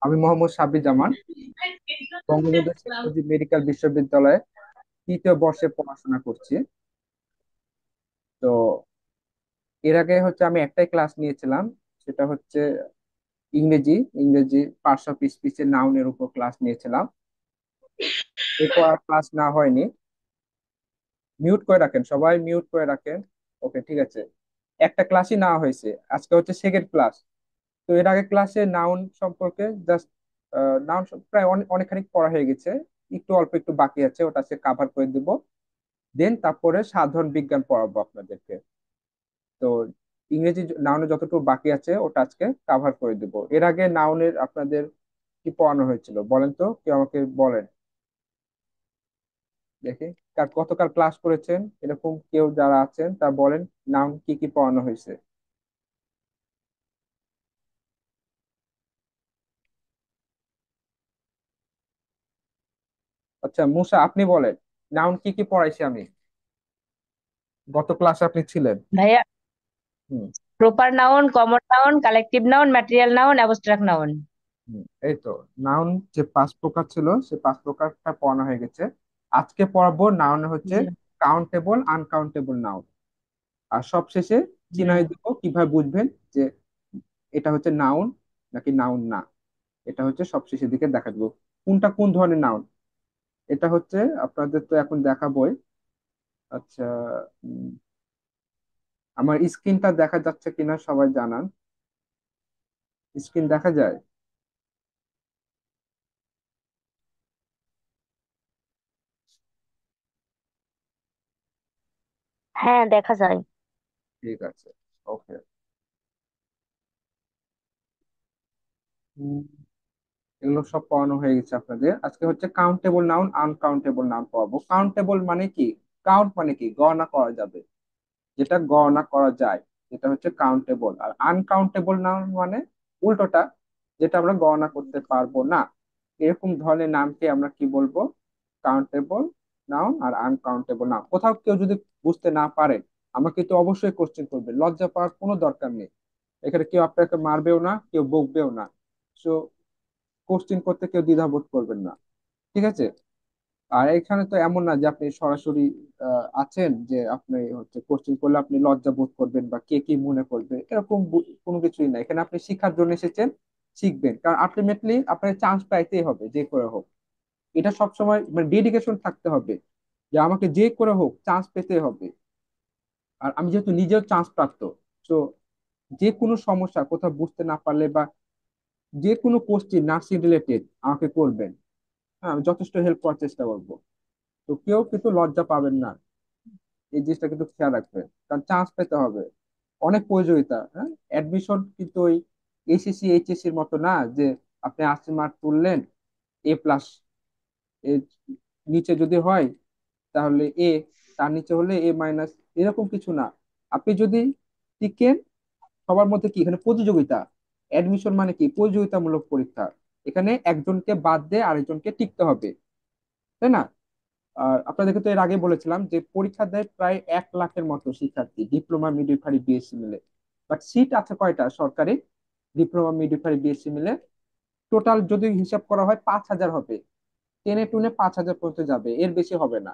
আমি মোহাম্মদ সাব্বির জামান, বঙ্গবন্ধু শেখ মুজিব মেডিকেল বিশ্ববিদ্যালয়ে তৃতীয় বর্ষে পড়াশোনা করছি। তো এর আগে হচ্ছে আমি একটাই ক্লাস নিয়েছিলাম, সেটা হচ্ছে ইংরেজি। ইংরেজি পার্টস অফ স্পিচের নাউনের উপর ক্লাস নিয়েছিলাম। এরপর আর ক্লাস না হয়নি। মিউট করে রাখেন, সবাই মিউট করে রাখেন। ওকে, ঠিক আছে। একটা ক্লাসই না হয়েছে, আজকে হচ্ছে সেকেন্ড ক্লাস। তো এর আগে ক্লাসে নাউন সম্পর্কে জাস্ট নাউন প্রায় অনেকখানি পড়া হয়ে গেছে। একটু অল্প একটু বাকি আছে, ওটা সে কাভার করে দিব। দেন তারপরে সাধারণ বিজ্ঞান পড়াবো আপনাদেরকে। তো ইংরেজি নাউনে যতটুকু বাকি আছে ওটা আজকে কাভার করে দিব। এর আগে নাউনের আপনাদের কি পড়ানো হয়েছিল বলেন তো, কেউ আমাকে বলেন দেখি। কার কতকাল ক্লাস করেছেন এরকম কেউ যারা আছেন তা বলেন, নাউন কি কি পড়ানো হয়েছে। আচ্ছা মুসা, আপনি বলেন নাউন কি কি পড়াইছি আমি, গত ক্লাসে আপনি ছিলেন। ভাইয়া, হুম। Proper noun, common noun, collective noun, material noun, abstract noun. এই তো নাউন যে পাঁচ প্রকার ছিল সে পাঁচ প্রকারটা পড়ানো হয়ে গেছে। আজকে পড়াবো নাউন হচ্ছে জি। Countable uncountable noun. আর সবশেষে জি। চিনাই দিব কিভাবে বুঝবেন যে এটা হচ্ছে নাউন নাকি নাউন না। এটা হচ্ছে সবশেষের দিকে দেখা দিব কোনটা কোন ধরনের নাউন। এটা হচ্ছে আপনাদের তো এখন দেখাবোই। আচ্ছা, উম, আমার স্ক্রিনটা দেখা যাচ্ছে কিনা সবাই জানান। স্ক্রিন দেখা যায়? হ্যাঁ, দেখা যায়। ঠিক আছে, ওকে। এগুলো সব পড়ানো হয়ে গেছে আপনাদের। আজকে হচ্ছে কাউন্টেবল নাউন আনকাউন্টেবল নাউন পড়াবো। কাউন্টেবল মানে কি? কাউন্ট মানে কি? গণনা করা যাবে, যেটা গণনা করা যায়, যেটা হচ্ছে কাউন্টেবল। আর আনকাউন্টেবল নাউন মানে উল্টোটা, যেটা আমরা গণনা করতে পারবো না। এরকম ধরনের নামকে আমরা কি বলবো? কাউন্টেবল নাউন আর আনকাউন্টেবল নাউন। কোথাও কেউ যদি বুঝতে না পারে আমাকে তো অবশ্যই কোশ্চেন করবে, লজ্জা পাওয়ার কোনো দরকার নেই। এখানে কেউ আপনাকে মারবেও না, কেউ বকবেও না। সো কোশ্চেন করতে কেউ দ্বিধাবোধ করবেন না, ঠিক আছে? আর এখানে তো এমন না যে আপনি সরাসরি আছেন যে আপনি হচ্ছে কোশ্চেন করলে আপনি লজ্জা বোধ করবেন বা কে কি মনে করবে, এরকম কোনো কিছুই না। এখানে আপনি শিক্ষার জন্য এসেছেন, শিখবেন। কারণ আলটিমেটলি আপনার চান্স পাইতেই হবে যে করে হোক। এটা সবসময় মানে ডেডিকেশন থাকতে হবে যে আমাকে যে করে হোক চান্স পেতে হবে। আর আমি যেহেতু নিজেও চান্স প্রাপ্ত, তো যে কোনো সমস্যা কোথাও বুঝতে না পারলে বা যে কোনো কোশ্চেন নার্সিং রিলেটেড আমাকে করবেন। হ্যাঁ, আমি যথেষ্ট হেল্প করার চেষ্টা করবো। তো কেউ কিন্তু লজ্জা পাবেন না, এই জিনিসটা কিন্তু খেয়াল রাখবেন। কারণ চান্স পেতে হবে, অনেক প্রয়োজনীয়তা। হ্যাঁ, অ্যাডমিশন কিন্তু ওই এইচএসসি এইচএসসি এর মতো না যে আপনি 80 মার্ক তুললেন, A+, এর নিচে যদি হয় তাহলে এ, তার নিচে হলে A-, এরকম কিছু না। আপনি যদি টিকেন, সবার মধ্যে কি এখানে প্রতিযোগিতা। অ্যাডমিশন মানে কি? প্রতিযোগিতামূলক পরীক্ষা। এখানে একজনকে বাদ দিয়ে আরেকজনকে টিকতে হবে, তাই না? আর আপনাদেরকে তো এর আগে বলেছিলাম যে পরীক্ষা দেয় প্রায় 1 লাখের মতো শিক্ষার্থী, ডিপ্লোমা মিডওয়াইফারি বিএসসি মিলে। বাট সিট আছে কয়টা সরকারি? ডিপ্লোমা মিডওয়াইফারি বিএসসি মিলে টোটাল যদি হিসাব করা হয় 5,000 হবে। টেনে টুনে 5,000 পর্যন্ত যাবে, এর বেশি হবে না।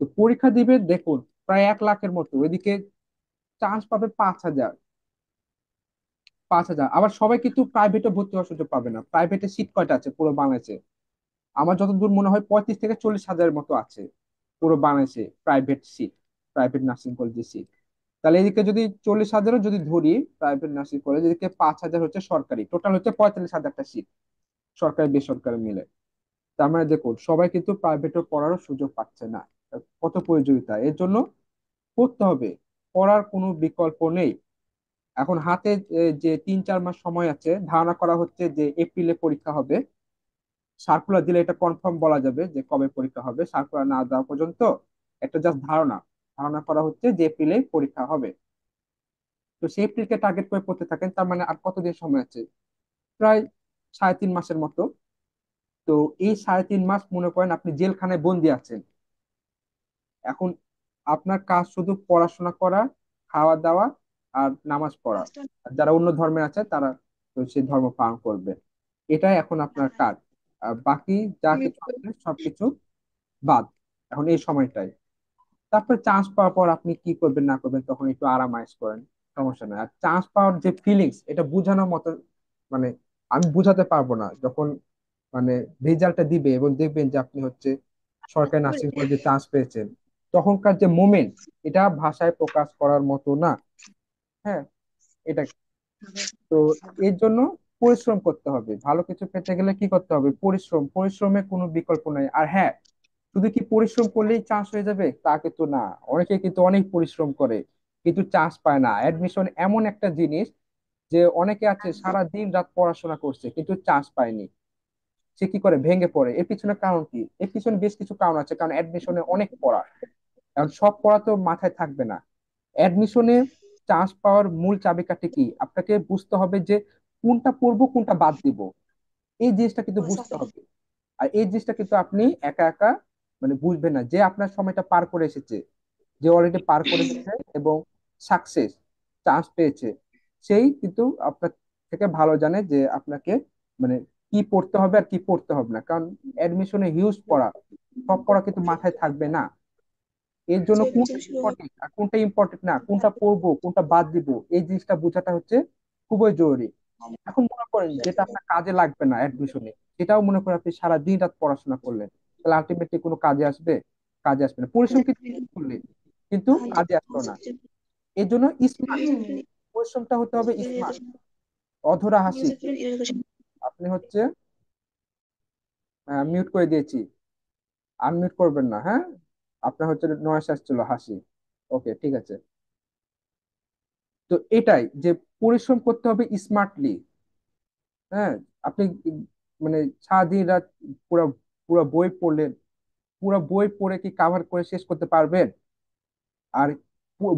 তো পরীক্ষা দিবে দেখুন প্রায় 1 লাখের মতো, এদিকে চান্স পাবে 5,000। 5,000 আবার সবাই কিন্তু প্রাইভেটে ভর্তি হওয়ার সুযোগ পাবে না। প্রাইভেটে সিট কয়টা আছে পুরো বাংলাদেশে? আমার যতদূর মনে হয় 35 থেকে 40 হাজারের মতো আছে পুরো বাংলাদেশে প্রাইভেট সিট, প্রাইভেট নার্সিং কলেজের সিট। তাহলে এদিকে যদি 40 হাজারও যদি ধরি প্রাইভেট নার্সিং কলেজ, এদিকে 5,000 হচ্ছে সরকারি, টোটাল হচ্ছে 45,000টা সিট, সরকারি বেসরকারি মিলে। তার মানে দেখুন সবাই কিন্তু প্রাইভেটে পড়ারও সুযোগ পাচ্ছে না। কত প্রয়োজনীয়তা এর জন্য পড়তে হবে, পড়ার কোনো বিকল্প নেই। এখন হাতে যে 3-4 মাস সময় আছে, ধারণা করা হচ্ছে যে এপ্রিলে পরীক্ষা হবে। সার্কুলার দিলে এটা কনফার্ম বলা যাবে যে কবে পরীক্ষা হবে। সার্কুলার না দেওয়া পর্যন্ত একটা জাস্ট ধারণা, ধারণা করা হচ্ছে যে এপ্রিলে পরীক্ষা হবে। তো সেই এপ্রিলকে টার্গেট করে পড়তে থাকেন, তার মানে আর কতদিন সময় আছে? প্রায় 3.5 মাসের মতো। তো এই 3.5 মাস মনে করেন আপনি জেলখানায় বন্দি আছেন। এখন আপনার কাজ শুধু পড়াশোনা করা, খাওয়া দাওয়া আর নামাজ পড়া। আর যারা অন্য ধর্মের আছে তারা তো সেই ধর্ম পালন করবে। এটাই এখন আপনার কাজ। আর বাকি যা কিছু আছে সবকিছু বাদ এখন এই সময়টাই। তারপর চান্স পাওয়ার পর আপনি কি করবেন না করবেন তখন একটু আরামাইজ করেন, সমস্যা নেই। আর চান্স পাওয়ার যে ফিলিংস এটা বোঝানোর মতো, মানে আমি বুঝাতে পারবো না। যখন মানে রেজাল্টটা দিবে এবং দেখবেন যে আপনি হচ্ছে সরকারি নার্সিং কলেজে চান্স পেয়েছেন, তখনকার যে মোমেন্ট, এটা ভাষায় প্রকাশ করার মতো না। হ্যাঁ, এটা তো এর জন্য পরিশ্রম করতে হবে। ভালো কিছু পেতে গেলে কি করতে হবে? পরিশ্রম, পরিশ্রমের কোনো বিকল্প নাই। আর হ্যাঁ, শুধু কি পরিশ্রম করলেই চান্স হয়ে যাবে তা কিন্তু না। অনেকে কিন্তু অনেক পরিশ্রম করে কিন্তু চান্স পায় না। অ্যাডমিশন এমন একটা জিনিস যে অনেকে আছে সারা দিন রাত পড়াশোনা করছে কিন্তু চান্স পায়নি। সে কি করে? ভেঙে পড়ে। এর পিছনে কারণ কি? এর পিছনে বেশ কিছু কারণ আছে, কারণ অ্যাডমিশনে অনেক পড়া। কারণ সব পড়া তো মাথায় থাকবে না। অ্যাডমিশনে চান্স পাওয়ার মূল চাবিকাঠি কি? আপনাকে বুঝতে হবে যে কোনটা পড়বো কোনটা বাদ দিব। এই জিনিসটা কিন্তু বুঝতে হবে। আর এই জিনিসটা কিন্তু আপনি একা একা মানে বুঝবেন না। যে আপনার সময়টা পার করে এসেছে, যে অলরেডি পার করে এসেছে এবং সাকসেস, চান্স পেয়েছে, সেই কিন্তু আপনার থেকে ভালো জানে যে আপনাকে মানে কি পড়তে হবে আর কি পড়তে হবে না। কারণ অ্যাডমিশনে হিউজ পড়া, সব পড়া কিন্তু মাথায় থাকবে না। এর জন্য কোনটা ইম্পর্টেন্ট আর কোনটা ইম্পর্টেন্ট না, কোনটা পড়বো কোনটা বাদ দিব, এই জিনিসটা বোঝাটা হচ্ছে খুবই জরুরি। এখন মনে করেন যেটা আপনার কাজে লাগবে না অ্যাডমিশনে, সেটাও মনে করেন আপনি সারা দিন রাত পড়াশোনা করলেন, তাহলে আলটিমেটলি কোনো কাজে আসবে? কাজে আসবে না। পরিশ্রম কিন্তু করলেন কিন্তু কাজে আসলো না। এর জন্য স্মার্ট, পরিশ্রমটা হতে হবে স্মার্ট। অধরা হাসি, আপনি হচ্ছে মিউট করে দিয়েছি, আনমিউট করবেন না, হ্যাঁ? আপনার হচ্ছে নয়েস আসছিল, হাসি। ওকে, ঠিক আছে। তো এটাই যে পরিশ্রম করতে হবে স্মার্টলি। হ্যাঁ, আপনি মানে সারাদিন রাত পুরো পুরো বই পড়লেন, পুরো বই পড়ে কি কাভার করে শেষ করতে পারবেন? আর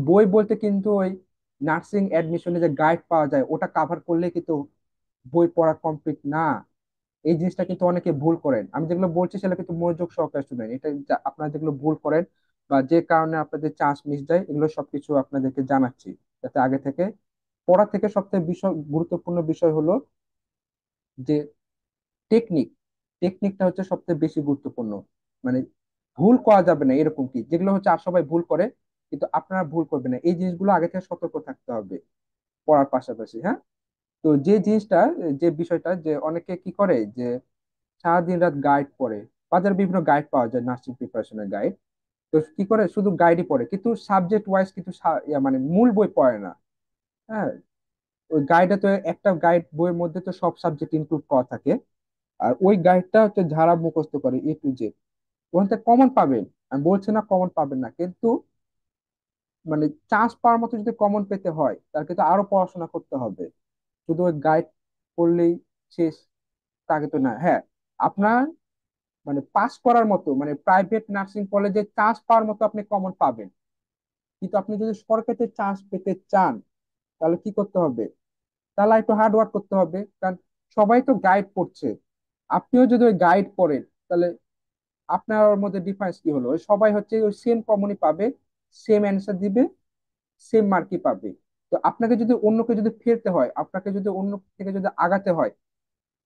বই বলতে কিন্তু ওই নার্সিং অ্যাডমিশনে যে গাইড পাওয়া যায় ওটা কাভার করলে কিন্তু বই পড়া কমপ্লিট না। এই জিনিসটা কিন্তু অনেকে ভুল করেন। আমি যেগুলো বলছি সেগুলো কিন্তু মনোযোগ সহকারে শুনেন। এটা আপনারা যেগুলো ভুল করেন বা যে কারণে আপনাদের চান্স মিস যায়, এগুলো সবকিছু আপনাদেরকে জানাচ্ছি যাতে আগে থেকে পড়া থেকে সবথেকে বিষয় গুরুত্বপূর্ণ বিষয় হলো যে টেকনিক। টেকনিকটা হচ্ছে সবচেয়ে বেশি গুরুত্বপূর্ণ। মানে ভুল করা যাবে না এরকম কি, যেগুলো হচ্ছে আর সবাই ভুল করে কিন্তু আপনারা ভুল করবেন না, এই জিনিসগুলো আগে থেকে সতর্ক থাকতে হবে পড়ার পাশাপাশি। হ্যাঁ, তো যে জিনিসটা, যে বিষয়টা যে অনেকে কি করে যে সারাদিন রাত গাইড পড়ে, বাজারে বিভিন্ন গাইড পাওয়া যায় নার্সিং প্রিপারেশনের গাইড। তো কি করে? শুধু গাইডই পড়ে কিন্তু সাবজেক্ট ওয়াইজ কিন্তু মানে মূল বই পড়ে না। হ্যাঁ, ওই গাইডে তো একটা গাইড বইয়ের মধ্যে তো সব সাবজেক্ট ইনক্লুড করা থাকে। আর ওই গাইডটা হচ্ছে যারা মুখস্থ করে A to Z, ওখান থেকে কমন পাবেন। আমি বলছি না কমন পাবেন না, কিন্তু মানে চান্স পাওয়ার মতো যদি কমন পেতে হয় তাহলে কিন্তু আরো পড়াশোনা করতে হবে। শুধু ওই গাইড পড়লেই শেষ তা কিন্তু না। হ্যাঁ, আপনার মানে পাস করার মতো, মানে প্রাইভেট নার্সিং কলেজে চান্স পাওয়ার মতো আপনি কমন পাবেন। কিন্তু আপনি যদি সরকারিতে চান্স পেতে চান তাহলে কি করতে হবে? তাহলে একটু হার্ড ওয়ার্ক করতে হবে। কারণ সবাই তো গাইড পড়ছে, আপনিও যদি ওই গাইড পড়েন তাহলে আপনার ওর মধ্যে ডিফারেন্স কি হলো? ওই সবাই হচ্ছে ওই সেম কমনই পাবে, সেম অ্যান্সার দিবে, সেম মার্কই পাবে। তো আপনাকে যদি অন্যকে যদি ফেরতে হয়, আপনাকে যদি অন্য থেকে যদি আগাতে হয়,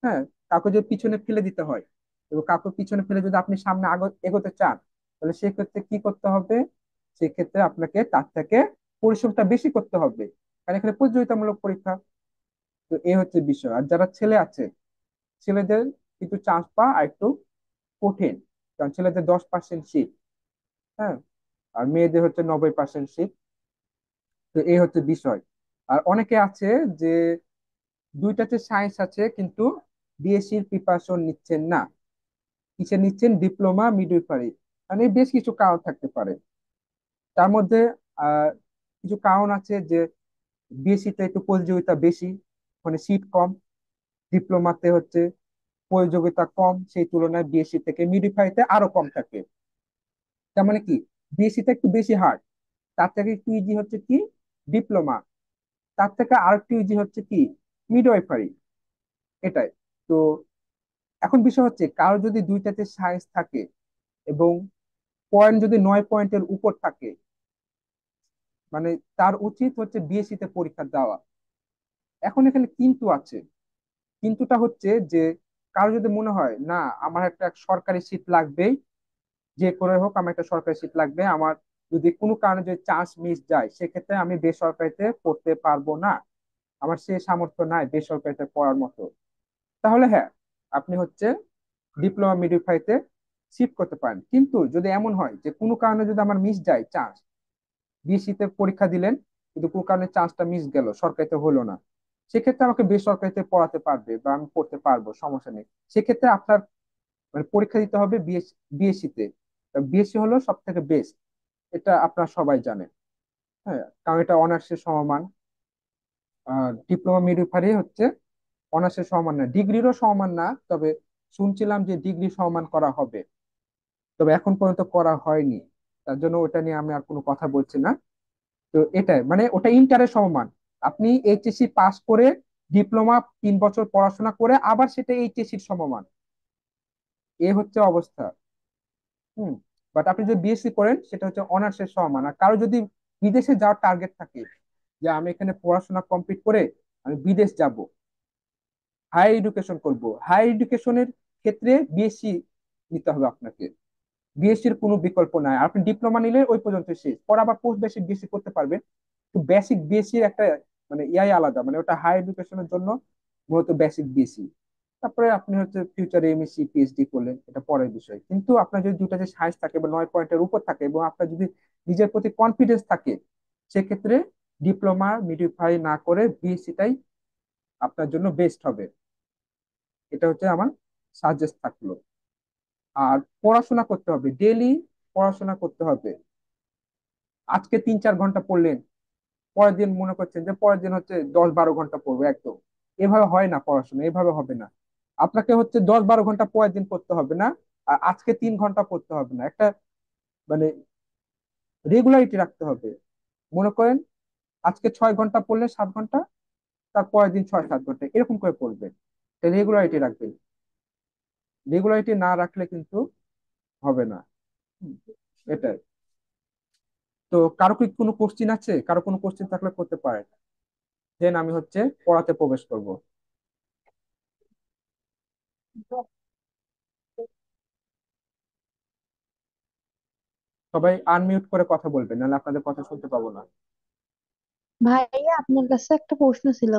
হ্যাঁ, কাউকে যদি পিছনে ফেলে দিতে হয় এবং কাউকে পিছনে ফেলে যদি আপনি সামনে এগোতে চান, তাহলে সেক্ষেত্রে কি করতে হবে? সেক্ষেত্রে আপনাকে তার থেকে পরিশ্রমটা বেশি করতে হবে, কারণ এখানে প্রতিযোগিতামূলক পরীক্ষা। তো এই হচ্ছে বিষয়। আর যারা ছেলে আছে, ছেলেদের কিন্তু চান্স পাওয়া আর একটু কঠিন, কারণ ছেলেদের 10% সিট, হ্যাঁ, আর মেয়েদের হচ্ছে 90% সিট। তো এই হচ্ছে বিষয়। আর অনেকে আছে যে দুইটাতে সায়েন্স আছে কিন্তু বিএসসির প্রিপারেশন নিচ্ছেন না। কিসে নিচ্ছেন? Diploma midwifery. মানে বেশ কিছু কারণ থাকতে পারে। তার মধ্যে আহ কিছু কারণ আছে যে বিএসসি তে একটু প্রতিযোগিতা বেশি, মানে সিট কম। ডিপ্লোমাতে হচ্ছে প্রতিযোগিতা কম, সেই তুলনায় বিএসসি থেকে মিডওয়াইফারিতে আরো কম থাকে। তার মানে কি, বিএসসি তে একটু বেশি হার্ড, তার থেকে একটু ইজি হচ্ছে কি ডিপ্লোমা, তার থেকে আর একটু ইজি হচ্ছে কি মিডওয়াইফারি। এটাই। তো এখন বিষয় হচ্ছে কারো যদি দুইটাতে সায়েন্স থাকে এবং পয়েন্ট যদি 9 পয়েন্টের উপর থাকে, মানে তার উচিত হচ্ছে বিএসসি তে পরীক্ষা দেওয়া। এখন এখানে কিন্তু আছে, কিন্তুটা হচ্ছে যে কারো যদি মনে হয় না আমার একটা সরকারি সিট লাগবেই, যে করে হোক আমার একটা সরকারি সিট লাগবে, আমার যদি কোনো কারণে যদি চান্স মিস যায় সেক্ষেত্রে আমি বেসরকারিতে পড়তে পারবো না, আমার সে সামর্থ্য নাই বেসরকারিতে পড়ার মতো, তাহলে হ্যাঁ, আপনি হচ্ছে ডিপ্লোমা মিডিফাইতে শিফট করতে পারেন। কিন্তু যদি এমন হয় যে কোনো কারণে যদি আমার মিস যায় চান্স, বিএসসিতে পরীক্ষা দিলেন কিন্তু কোনো কারণে চান্সটা মিস গেল, সরকারিতে হলো না, সেক্ষেত্রে আমাকে বেসরকারিতে পড়াতে পারবে বা আমি পড়তে পারবো, সমস্যা নেই। সেক্ষেত্রে আপনার মানে পরীক্ষা দিতে হবে বিএসসিতে। বিএসসি হলো সব থেকে বেস্ট, এটা আপনারা সবাই জানেন। হ্যাঁ, কারণ এটা অনার্সের সমমান। ডিপ্লোমা মিডিফারি হচ্ছে অনার্সের সমান না, ডিগ্রিরও সমান না, তবে শুনছিলাম যে ডিগ্রি সমান করা হবে, তবে এখন পর্যন্ত করা হয়নি, তার জন্য ওটা নিয়ে আমি আর কোনো কথা বলছি না। তো এটাই মানে ওটা ইন্টারের সমমান, আপনি এইচএসসি পাস করে ডিপ্লোমা 3 বছর পড়াশোনা করে আবার সেটা এইচএসসির সমমান, এ হচ্ছে অবস্থা। হুম। বাট আপনি যদি বিএসসি করেন সেটা হচ্ছে অনার্সের সমান। আর কারো যদি বিদেশে যাওয়ার টার্গেট থাকে যে আমি এখানে পড়াশোনা কমপ্লিট করে আমি বিদেশ যাব, হায়ার এডুকেশন করব, হায়ার এডুকেশনের ক্ষেত্রে বিএসসি নিতে হবে আপনাকে, বিএসসির কোনো বিকল্প নাই। আপনি ডিপ্লোমা নিলে ওই পর্যন্ত শেষ, পর আবার পোস্ট বেসিক বিএসসি করতে পারবেন। তো বেসিক বিএসসির একটা মানে ইয়াই আলাদা, মানে ওটা হাই এডুকেশনের জন্য মূলত বেসিক বিএসসি। তারপরে আপনি হচ্ছে ফিউচারে এমএসসি পিএইচডি করলেন, এটা পরের বিষয়। কিন্তু আপনার যদি দুটা যে সায়েন্স থাকে বা 9 পয়েন্টের উপর থাকে এবং আপনার যদি নিজের প্রতি কনফিডেন্স থাকে, সেক্ষেত্রে ডিপ্লোমা মিডিফাই না করে বিএসসিটাই আপনার জন্য বেস্ট হবে। এটা হচ্ছে আমার সাজেস্ট থাকলো। আর পড়াশোনা করতে হবে, ডেইলি পড়াশোনা করতে হবে। আজকে 3-4 ঘন্টা পড়লেন, পরের দিন মনে করছেন যে পরের দিন হচ্ছে 10-12 ঘন্টা পড়বো একদম, এভাবে হয় না পড়াশোনা, এভাবে হবে না। আপনাকে হচ্ছে 10-12 ঘন্টা পরের দিন পড়তে হবে না, আর আজকে 3 ঘন্টা পড়তে হবে না, একটা মানে রেগুলারিটি রাখতে হবে। মনে করেন আজকে 6 ঘন্টা পড়লে 7 ঘন্টা, তার পরের দিন 6-7 ঘন্টা, এরকম করে পড়বেন, রেগুলারিটি রাখবেন। রেগুলারিটি না রাখলে কিন্তু হবে না। হুম, এটাই। তো কারো কি কোনো কোশ্চিন আছে? কারো কোনো কোশ্চিন থাকলে করতে পারেন, দেন আমি হচ্ছে পড়াতে প্রবেশ করব। সবাই আনমিউট করে কথা বলবেন, নাহলে আপনাদের কথা শুনতে পাবো না। ভাইয়া আপনার কাছে একটা প্রশ্ন ছিল।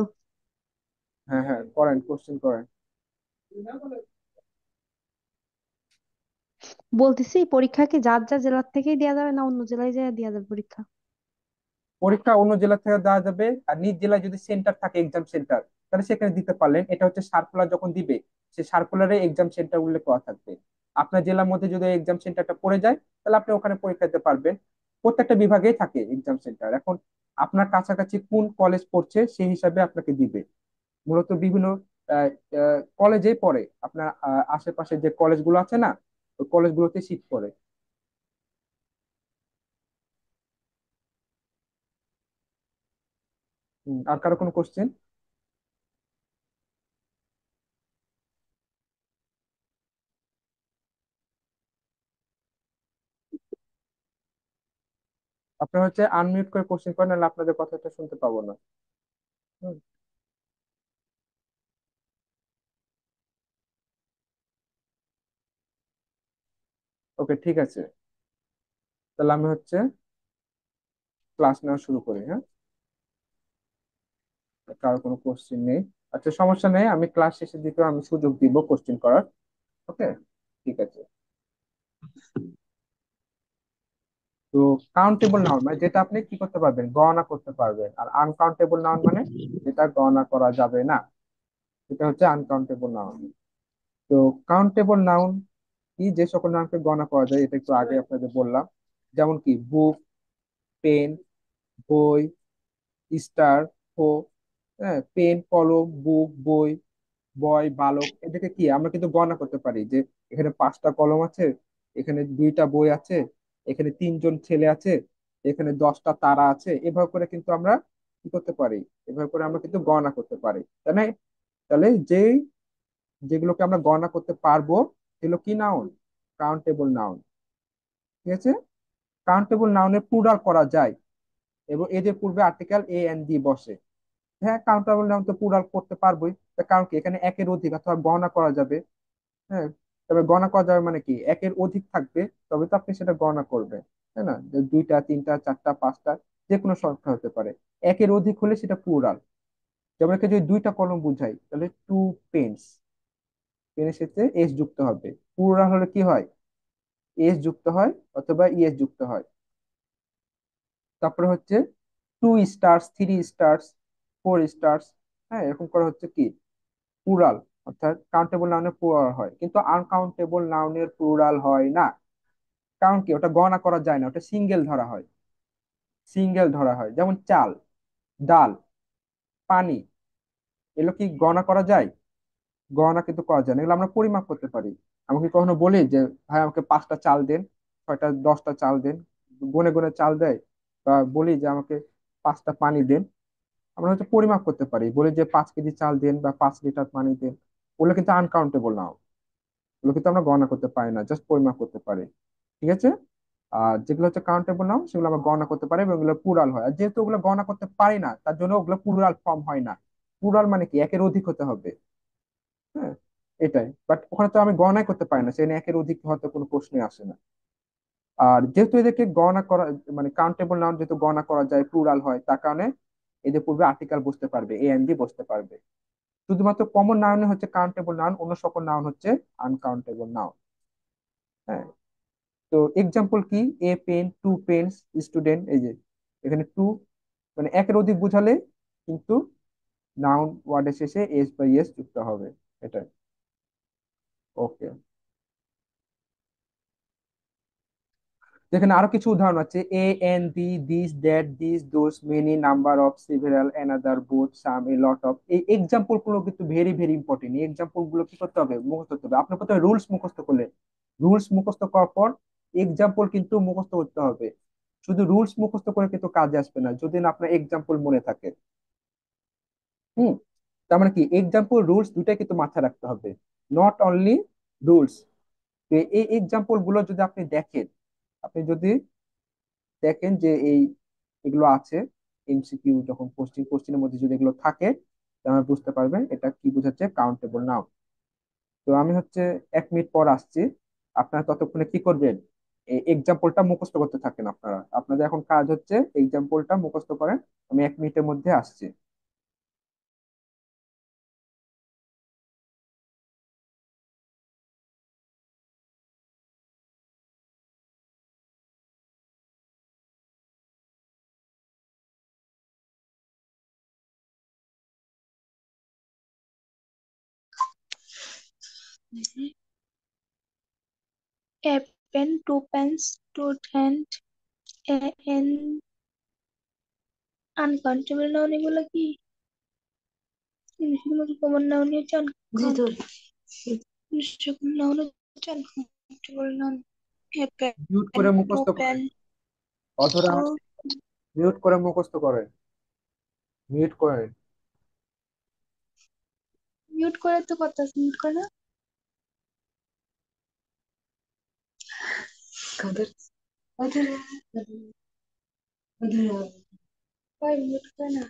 হ্যাঁ হ্যাঁ, করেন, কোশ্চেন করেন। বলতেছি পরীক্ষা কি যার যার জেলার থেকেই দেওয়া যাবে না অন্য জেলায় যায় দেওয়া যাবে পরীক্ষা? পরীক্ষা অন্য জেলা থেকে দেওয়া যাবে, আর নিজ জেলায় যদি সেন্টার থাকে, এক্সাম সেন্টার, তাহলে সেখানে দিতে পারলেন। এটা হচ্ছে সার্কুলার যখন দিবে, সে সার্কুলারে এক্সাম সেন্টার উল্লেখ করা থাকবে। আপনার জেলার মধ্যে যদি এক্সাম সেন্টারটা পড়ে যায়, তাহলে আপনি ওখানে পরীক্ষা দিতে পারবেন। প্রত্যেকটা বিভাগেই থাকে এক্সাম সেন্টার। এখন আপনার কাছাকাছি কোন কলেজ পড়ছে সেই হিসাবে আপনাকে দিবে। মূলত বিভিন্ন কলেজেই পড়ে, আপনার আশেপাশে যে কলেজগুলো আছে না, ওই কলেজগুলোতে সিট পড়ে। আর কারো কোনো কোশ্চেন? আপনার হচ্ছে আনমিউট করে কোশ্চেন করেন, নাহলে আপনাদের কথাটা শুনতে পাবো না। ওকে, ঠিক আছে, তাহলে আমি হচ্ছে ক্লাস নেওয়া শুরু করি। হ্যাঁ, কারো কোনো কোশ্চেন নেই? আচ্ছা, সমস্যা নেই, আমি ক্লাস শেষের দিকে আমি সুযোগ দিব কোশ্চেন করার। ওকে, ঠিক আছে। তো কাউন্টেবল নাউন মানে যেটা আপনি কি করতে পারবেন, গণনা করতে পারবেন। আর আনকাউন্টেবল নাউন মানে যেটা গণনা করা যাবে না, এটা হচ্ছে আনকাউন্টেবল নাউন। তো কাউন্টেবল নাউন কি, যে সকল নাউনকে গণনা করা যায়, এটা একটু আগে আপনাদের বললাম। যেমন কি বুক, পেন, বই, স্টার, ও, হ্যাঁ, পেন, কলম, বুক, বই, বয়, বালক, এদেরকে কি আমরা কিন্তু গণনা করতে পারি যে এখানে 5টা কলম আছে, এখানে 2টা বই আছে, এখানে 3জন ছেলে আছে, এখানে 10টা তারা আছে, এভাবে করে কিন্তু আমরা কি করতে পারি, এভাবে করে আমরা কিন্তু গণনা করতে পারি, তাই না? তাহলে যেগুলোকে আমরা গণনা করতে পারবো সেগুলো কি নাউন, কাউন্টেবল নাউন। ঠিক আছে, কাউন্টেবল নাউনের প্লুরাল করা যায় এবং এদের পূর্বে আর্টিকেল এ এন দি বসে। হ্যাঁ, কাউন্টেবল নাউন তো প্লুরাল করতে পারবোই। তার কারণ কি, এখানে একের অধিক অথবা গণনা করা যাবে। হ্যাঁ, তবে গণনা করা যাবে মানে কি, একের অধিক থাকবে তবে তো আপনি সেটা গণনা করবেন, তাই না? যে দুইটা, তিনটা, চারটা, পাঁচটা, যে কোনো সংখ্যা হতে পারে। একের অধিক হলে সেটা প্লুরাল। যেমন একে যদি দুইটা কলম বুঝাই তাহলে টু পেন্স, পেনের সাথে এস যুক্ত হবে। প্লুরাল হলে কি হয়, এস যুক্ত হয় অথবা ইএস যুক্ত হয়। তারপরে হচ্ছে two stars, three stars, four stars. হ্যাঁ, এরকম করে হচ্ছে কি প্লুরাল, অর্থাৎ কাউন্টেবল নাউনের প্লুরাল হয়, কিন্তু আনকাউন্টেবল নাউনের প্লুরাল হয় না। কারণ কি, ওটা গণনা করা যায় না, ওটা সিঙ্গেল ধরা হয়। সিঙ্গেল ধরা হয়, যেমন চাল, ডাল, পানি, এগুলো কি গণনা করা যায়? গণনা কিন্তু করা যায় না, এগুলো আমরা পরিমাপ করতে পারি। আমাকে কখনো বলি যে ভাই আমাকে 5টা চাল দেন, 6টা, 10টা চাল দেন, গুনে গুনে চাল দেয়। বা বলি যে আমাকে 5টা পানি দেন, আমরা হয়তো পরিমাপ করতে পারি, বলি যে 5 কেজি চাল দেন বা 5 লিটার পানি দেন। ওগুলো কিন্তু আনকাউন্টেবল নাও, ওগুলো কিন্তু আমরা গণনা করতে পারি না, জাস্ট পরিমাপ করতে পারি। ঠিক আছে? আর যেগুলো হচ্ছে কাউন্টেবল নাউন সেগুলো আমরা গণনা করতে পারি এবং এগুলো প্লুরাল হয়। আর যেহেতু ওগুলো গণনা করতে পারি না, তার জন্য ওগুলো প্লুরাল ফর্ম হয় না। প্লুরাল মানে কি, একের অধিক হতে হবে। হ্যাঁ, এটাই। বাট ওখানে তো আমি গণনাই করতে পারি না, সেখানে একের অধিক হতে কোনো প্রশ্নই আসে না। আর যেহেতু এদেরকে গণনা করা, মানে কাউন্টেবল নাউন যেহেতু গণনা করা যায়, প্লুরাল হয়, তার কারণে এদের পূর্বে আর্টিকেল বসতে পারবে, এ এন দি বসতে পারবে। শুধুমাত্র কমন নাউনে হচ্ছে কাউন্টেবল নাউন, অন্য সকল নাউন হচ্ছে আনকাউন্টেবল নাউন। হ্যাঁ, তো এক্সাম্পল কি, a pen, two pens, student. এই যে এখানে টু মানে একের অধিক বুঝালে কিন্তু নাউন ওয়ার্ডের শেষে এস বা ইএস যুক্ত হবে। এটা ওকে। যেখানে আরো কিছু উদাহরণ আছে, A N the, this, that, this, those, many, number of, several, another, both, some, A lot of. এই এক্সাম্পল গুলো কিন্তু ভেরি ভেরি ইম্পর্টেন্ট। এই এক্সাম্পল গুলো কি করতে হবে, মুখস্থ করতে হবে। আপনার প্রথমে রুলস মুখস্থ করলে, রুলস মুখস্থ করার পর এক্সাম্পল কিন্তু মুখস্থ করতে হবে। শুধু রুলস মুখস্থ করে কিন্তু কাজে আসবে না যদি না আপনার এক্সাম্পল মনে থাকে। হুম, তার মানে কি, এক্সাম্পল রুলস দুটাই কিন্তু মাথায় রাখতে হবে, নট অনলি রুলস। এই এক্সাম্পল গুলো যদি আপনি দেখেন, আপনি যদি দেখেন যে এই এগুলো আছে, এমসিকিউ যখন কোশ্চিন, কোশ্চিনের মধ্যে যদি এগুলো থাকে, তাহলে বুঝতে পারবেন এটা কি বোঝাচ্ছে, কাউন্টেবল নাউন। তো আমি হচ্ছে 1 মিনিট পর আসছি। আপনারা ততক্ষণে কি করবেন, এই এক্সাম্পলটা মুখস্থ করতে থাকেন। আপনারা, আপনাদের এখন কাজ হচ্ছে এক্সাম্পলটা মুখস্থ করেন। আমি 1 মিনিটের মধ্যে আসছি। A pen, two pens, student, an uncountable noun এগুলো কি? এগুলো কি common noun হচ্ছে uncountable noun হচ্ছে uncountable noun. A mute pen, করে two মুখস্থ pen, করেন, অধরা, two মিউট করে মুখস্থ করেন, মিউট করেন। mute করে তো কথা mute করে না? Why mute করে না?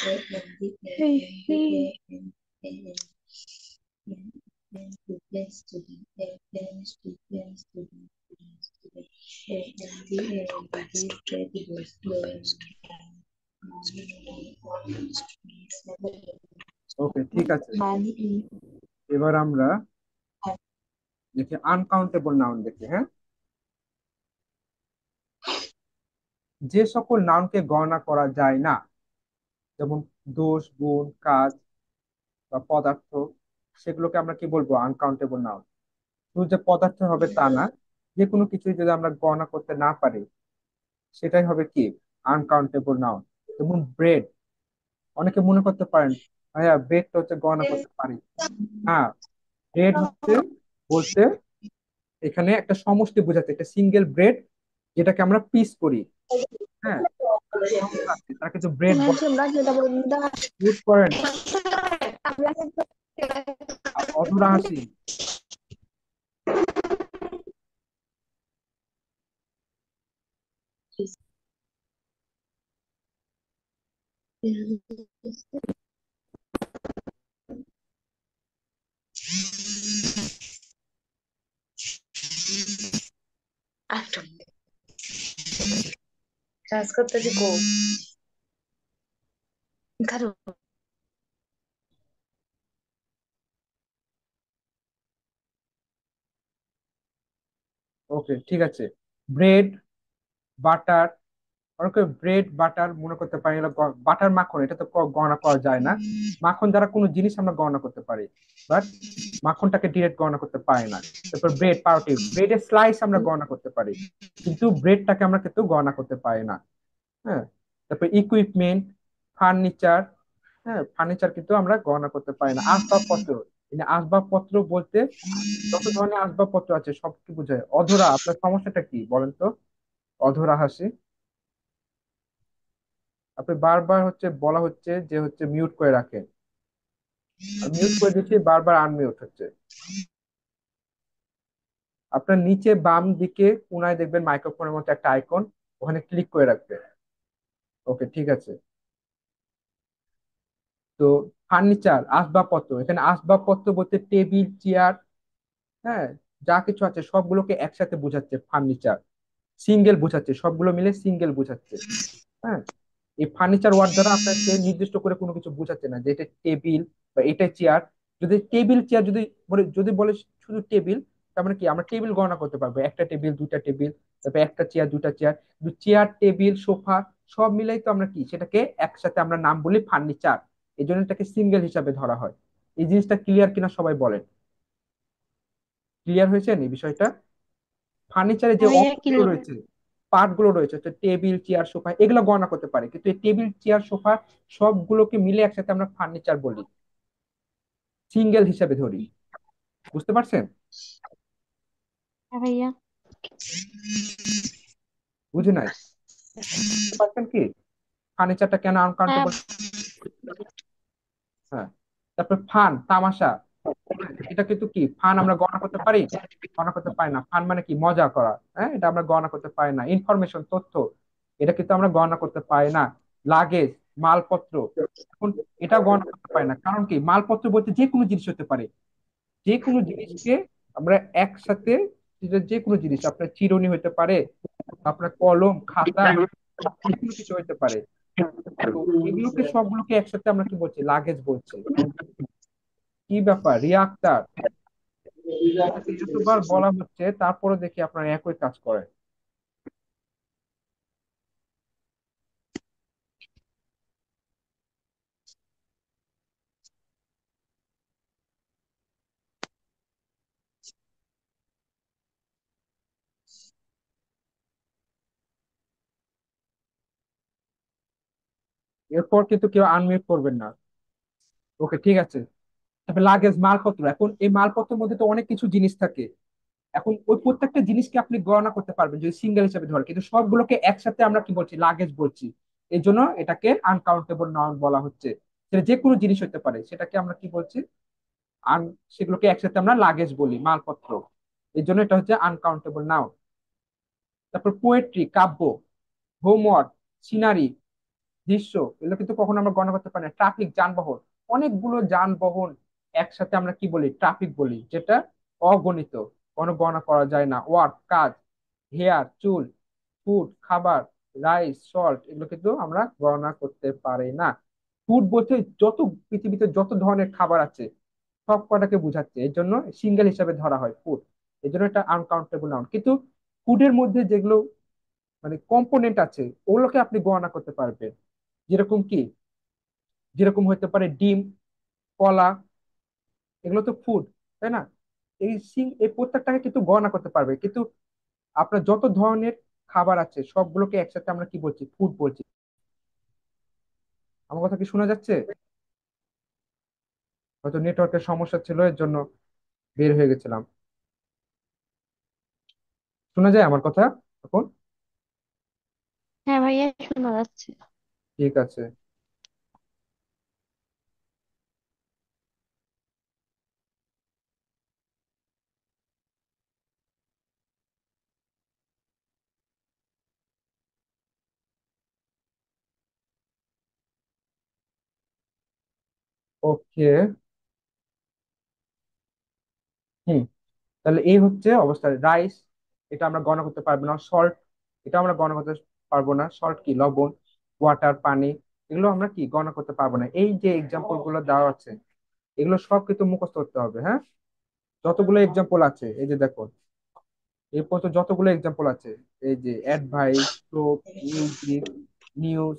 Hey, ওকে, ঠিক আছে। এবার আমরা দেখি আনকাউন্টেবল নাউন দেখি। হ্যাঁ, যে সকল নাউনকে গণনা করা যায় না, যেমন দোষ, গুণ, কাজ বা পদার্থ, সেগুলোকে আমরা কি বলবো, আনকাউন্টেবল নাউন। শুধু যে পদার্থ হবে তা না, যে কোনো কিছুই যদি আমরা গণনা করতে না পারি সেটাই হবে কি, আনকাউন্টেবল নাউন। যেমন ব্রেড, অনেকে মনে করতে পারেন ভাইয়া ব্রেডটা হচ্ছে গণনা করতে পারি। হ্যাঁ, ব্রেড হচ্ছে বলতে এখানে একটা সমষ্টি বোঝাচ্ছে, একটা সিঙ্গেল ব্রেড যেটাকে আমরা পিস করি। হ্যাঁ, সংখ্যা আছে, তারা কিন্তু ব্রেড বলে। মিউট করেন। অধরা হাসি। কাজ করতেছি কো খারো। ওকে, ঠিক আছে। ব্রেড, বাটার, অনেকে ব্রেড বাটার মনে করতে পারি, বাটার মাখন, এটা তো গণনা করা যায় না। মাখন দ্বারা কোনো জিনিস আমরা গণনা করতে পারি, বাট মাখনটাকে ডিরেক্ট গণনা করতে পারি না। তারপর ব্রেড, পাউরুটি, ব্রেডের স্লাইস আমরা গণনা করতে পারি, কিন্তু ব্রেডটাকে আমরা কিন্তু গণনা করতে পারি না। হ্যাঁ, তারপর ইকুইপমেন্ট, ফার্নিচার। হ্যাঁ, ফার্নিচার কিন্তু আমরা গণনা করতে পারি না। আসবাবপত্র, এই যে আসবাবপত্র বলতে যত ধরনের আসবাবপত্র আছে সব কি বোঝায়? অধরা, আপনার সমস্যাটা কি বলেন তো? অধরা হাসি। আপনি বারবার হচ্ছে বলা হচ্ছে যে হচ্ছে মিউট করে রাখেন, আর মিউট করে দিচ্ছি, বারবার আনমিউট হচ্ছে। আপনার নিচে বাম দিকে কোনায় দেখবেন মাইক্রোফোনের মতো একটা আইকন, ওখানে ক্লিক করে রাখবেন। ওকে, ঠিক আছে। তো ফার্নিচার, আসবাবপত্র, এখানে আসবাবপত্র বলতে টেবিল, চেয়ার, হ্যাঁ, যা কিছু আছে সবগুলোকে একসাথে বোঝাচ্ছে ফার্নিচার। সিঙ্গেল বোঝাচ্ছে, সবগুলো মিলে সিঙ্গেল বোঝাচ্ছে। হ্যাঁ, এই ফার্নিচার ওয়ার্ড দ্বারা আপনাকে নির্দিষ্ট করে কোনো কিছু বোঝাচ্ছে না যে এটা টেবিল বা এটা চেয়ার। যদি টেবিল চেয়ার যদি বলে শুধু টেবিল, তার মানে কি আমরা টেবিল গণনা করতে পারবো, একটা টেবিল, দুইটা টেবিল, তারপর একটা চেয়ার, দুইটা চেয়ার। কিন্তু চেয়ার, টেবিল, সোফা সব মিলাই তো আমরা কি সেটাকে একসাথে আমরা নাম বলি ফার্নিচার। এই জন্য এটাকে সিঙ্গেল হিসাবে ধরা হয়। এই জিনিসটা ক্লিয়ার কিনা সবাই বলেন। ক্লিয়ার হয়েছে এই বিষয়টা? ফার্নিচারে যে হ্যাঁ ভাইয়া অংশগুলো ক্লিয়ার। রয়েছে, পার্ট গুলো রয়েছে, টেবিল, চেয়ার, সোফা, এগুলো গণনা করতে পারে, কিন্তু এই টেবিল, চেয়ার, সোফা সবগুলোকে মিলে একসাথে আমরা ফার্নিচার বলি, সিঙ্গেল হিসাবে ধরি। বুঝতে পারছেন? হ্যাঁ ভাইয়া। বুঝে নাই? বুঝতে পারছেন কি ফার্নিচারটা কেন হ্যাঁ আনকাউন্টেবল? হ্যাঁ। তারপর ফান, তামাশা, এটা কিন্তু কি ফান আমরা গণনা করতে পারি? গণনা করতে পারি না। ফান মানে কি মজা করা, হ্যাঁ, এটা আমরা গণনা করতে পারি না। ইনফরমেশন, তথ্য, এটা কিন্তু আমরা গণনা করতে পারি না। লাগেজ, মালপত্র, এখন এটা গণনা করতে পারি না, কারণ কি মালপত্র বলতে যে কোনো জিনিস হতে পারে। যে কোনো জিনিসকে আমরা একসাথে, সেটা যে কোনো জিনিস, আপনার চিরুনি হতে পারে, আপনার কলম, খাতা, যে কোনো কিছু হতে পারে। তো এগুলোকে সবগুলোকে একসাথে আমরা কি বলছি? লাগেজ বলছি। কি ব্যাপার রিয়া আক্তার, আপনাকে এতবার বলা হচ্ছে তারপরে দেখি আপনারা একই কাজ করেন। এরপর কিন্তু কেউ আনমিউট করবেন না। ওকে, ঠিক আছে। তারপরে লাগেজ, মালপত্র, এখন এই মালপত্রের মধ্যে তো অনেক কিছু জিনিস থাকে। এখন ওই প্রত্যেকটা জিনিসকে আপনি গণনা করতে পারবেন যদি সিঙ্গেল হিসেবে ধরেন, কিন্তু সবগুলোকে একসাথে আমরা কি বলছি? লাগেজ বলছি। এই জন্য এটাকে আনকাউন্টেবল নাউন বলা হচ্ছে। সেটা যে কোনো জিনিস হতে পারে, সেটাকে আমরা কি বলছি? আন সেগুলোকে একসাথে আমরা লাগেজ বলি, মালপত্র। এই জন্য এটা হচ্ছে আনকাউন্টেবল নাউন। তারপর পোয়েট্রি, কাব্য, হোমওয়ার্ক, সিনারি, দৃশ্য, এগুলো কিন্তু কখনো আমরা গণনা করতে পারি না। ট্রাফিক, যানবাহন, অনেকগুলো যানবাহন একসাথে আমরা কি বলি? ট্রাফিক বলি, যেটা অগণিত, কোনো গণনা করা যায় না। ওয়ার্ক, কাজ, হেয়ার, চুল, ফুড, খাবার, রাইস, সল্ট, এগুলো কিন্তু আমরা গণনা করতে পারি না। ফুড বলতে যত পৃথিবীতে যত ধরনের খাবার আছে সব কটাকে বোঝাচ্ছে, এর জন্য সিঙ্গেল হিসাবে ধরা হয় ফুড। এই জন্য এটা আনকাউন্টেবল নাউন। কিন্তু ফুডের মধ্যে যেগুলো মানে কম্পোনেন্ট আছে ওগুলোকে আপনি গণনা করতে পারবেন। যেরকম কি, যেরকম হতে পারে ডিম, কলা, এগুলো তো ফুড, তাই না? এই প্রত্যেকটাকে কিন্তু গণনা করতে পারবে, কিন্তু আপনার যত ধরনের খাবার আছে সবগুলোকে একসাথে আমরা কি বলছি? ফুড বলছি। আমার কথা কি শোনা যাচ্ছে? হয়তো নেটওয়ার্কের সমস্যা ছিল, এর জন্য বের হয়ে গেছিলাম। শোনা যায় আমার কথা এখন? হ্যাঁ ভাইয়া, শোনা যাচ্ছে। ঠিক আছে। ওকে। হুম। তাহলে এই হচ্ছে অবস্থা। রাইস, এটা আমরা গণনা করতে পারবো না। সল্ট, এটা আমরা গণনা করতে পারবো না। সল্ট কি? লবণ। ওয়াটার, পানি, এগুলো আমরা কি গণনা করতে পারবো না। এই যে এক্সাম্পল গুলো দেওয়া আছে, এগুলো সব কিন্তু মুখস্থ করতে হবে, হ্যাঁ। যতগুলো এক্সাম্পল আছে, এই যে দেখো, এই পর্যন্ত যতগুলো এক্সাম্পল আছে, এই যে অ্যাডভাইস, প্রুফ, মিউজিক, নিউজ,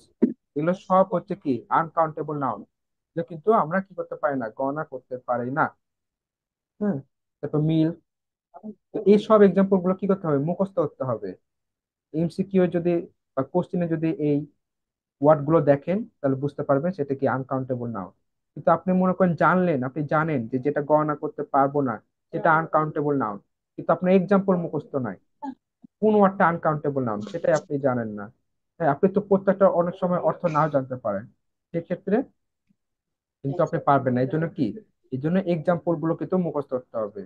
এগুলো সব হচ্ছে কি আনকাউন্টেবল নাউন। যে কিন্তু আমরা কি করতে পারি না, গণনা করতে পারি না। হ্যাঁ। তারপর মিল। তো এই সব এক্সাম্পল গুলো কি করতে হবে, মুখস্থ করতে হবে। এমসিকিউ যদি বা কোশ্চেনে যদি এই ওয়ার্ড গুলো দেখেন, তাহলে বুঝতে পারবেন সেটা কি আনকাউন্টেবল নাউন। কিন্তু আপনি মনে করেন জানলেন, আপনি জানেন যে যেটা গণনা করতে পারবো না সেটা আনকাউন্টেবল নাউন, কিন্তু আপনার এক্সাম্পল মুখস্থ নাই, কোন ওয়ার্ডটা আনকাউন্টেবল নাউন সেটাই আপনি জানেন না। হ্যাঁ, আপনি তো প্রত্যেকটা অনেক সময় অর্থ নাও জানতে পারেন, সেক্ষেত্রে কিন্তু আপনি পারবেন না। এই জন্য কি, এই জন্য এক্সাম্পল গুলো কিন্তু মুখস্থ করতে হবে।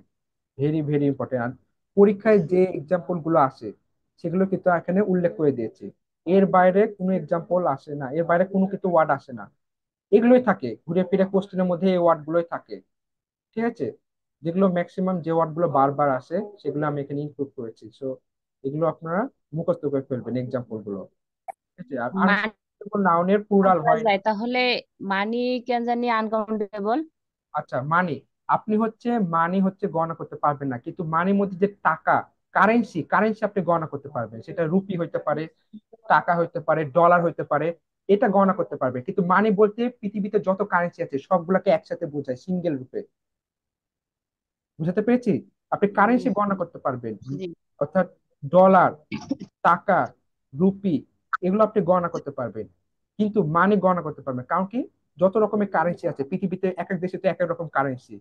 Very very important. পরীক্ষায় যে এক্সাম্পল গুলো আসে, সেগুলো কিন্তু এখানে উল্লেখ করে দিয়েছে। এর বাইরে কোনো এক্সাম্পল আসে না, এর বাইরে কোনো কিছু ওয়ার্ড আসে না। এগুলোই থাকে ঘুরে ফিরে, কোশ্চেনের মধ্যে এই ওয়ার্ড গুলোই থাকে। ঠিক আছে। যেগুলো ম্যাক্সিমাম যে ওয়ার্ড গুলো বারবার আসে, সেগুলো আমি এখানে ইনক্লুড করেছি। সো এগুলো আপনারা মুখস্থ করে ফেলবেন এক্সাম্পল গুলো। ঠিক আছে। আর মানি আনকাউন্টেবল নাউনের প্লুরাল করা হয়। যায় তাহলে, মানি কেন জানি আনকাউন্টেবল। আচ্ছা, মানি, আপনি হচ্ছে মানি হচ্ছে গণনা করতে পারবেন না, কিন্তু মানির মধ্যে যে টাকা, কারেন্সি, কারেন্সি আপনি গণনা করতে পারবেন। সেটা রুপি হইতে পারে, টাকা হইতে পারে, ডলার হইতে পারে, এটা গণনা করতে পারবে। কিন্তু মানি বলতে পৃথিবীতে যত কারেন্সি আছে সবগুলোকে একসাথে বোঝায়, সিঙ্গেল রূপে। বুঝতে পেরেছি? আপনি কারেন্সি গণনা করতে পারবেন, জি। অর্থাৎ ডলার, টাকা, রুপি, এগুলো আপনি গণনা করতে পারবেন। কিন্তু মানি গণনা করতে পারবেন, কারণ কি, যত রকমের কারেন্সি আছে পৃথিবীতে, এক এক দেশে তো এক এক রকম কারেন্সি।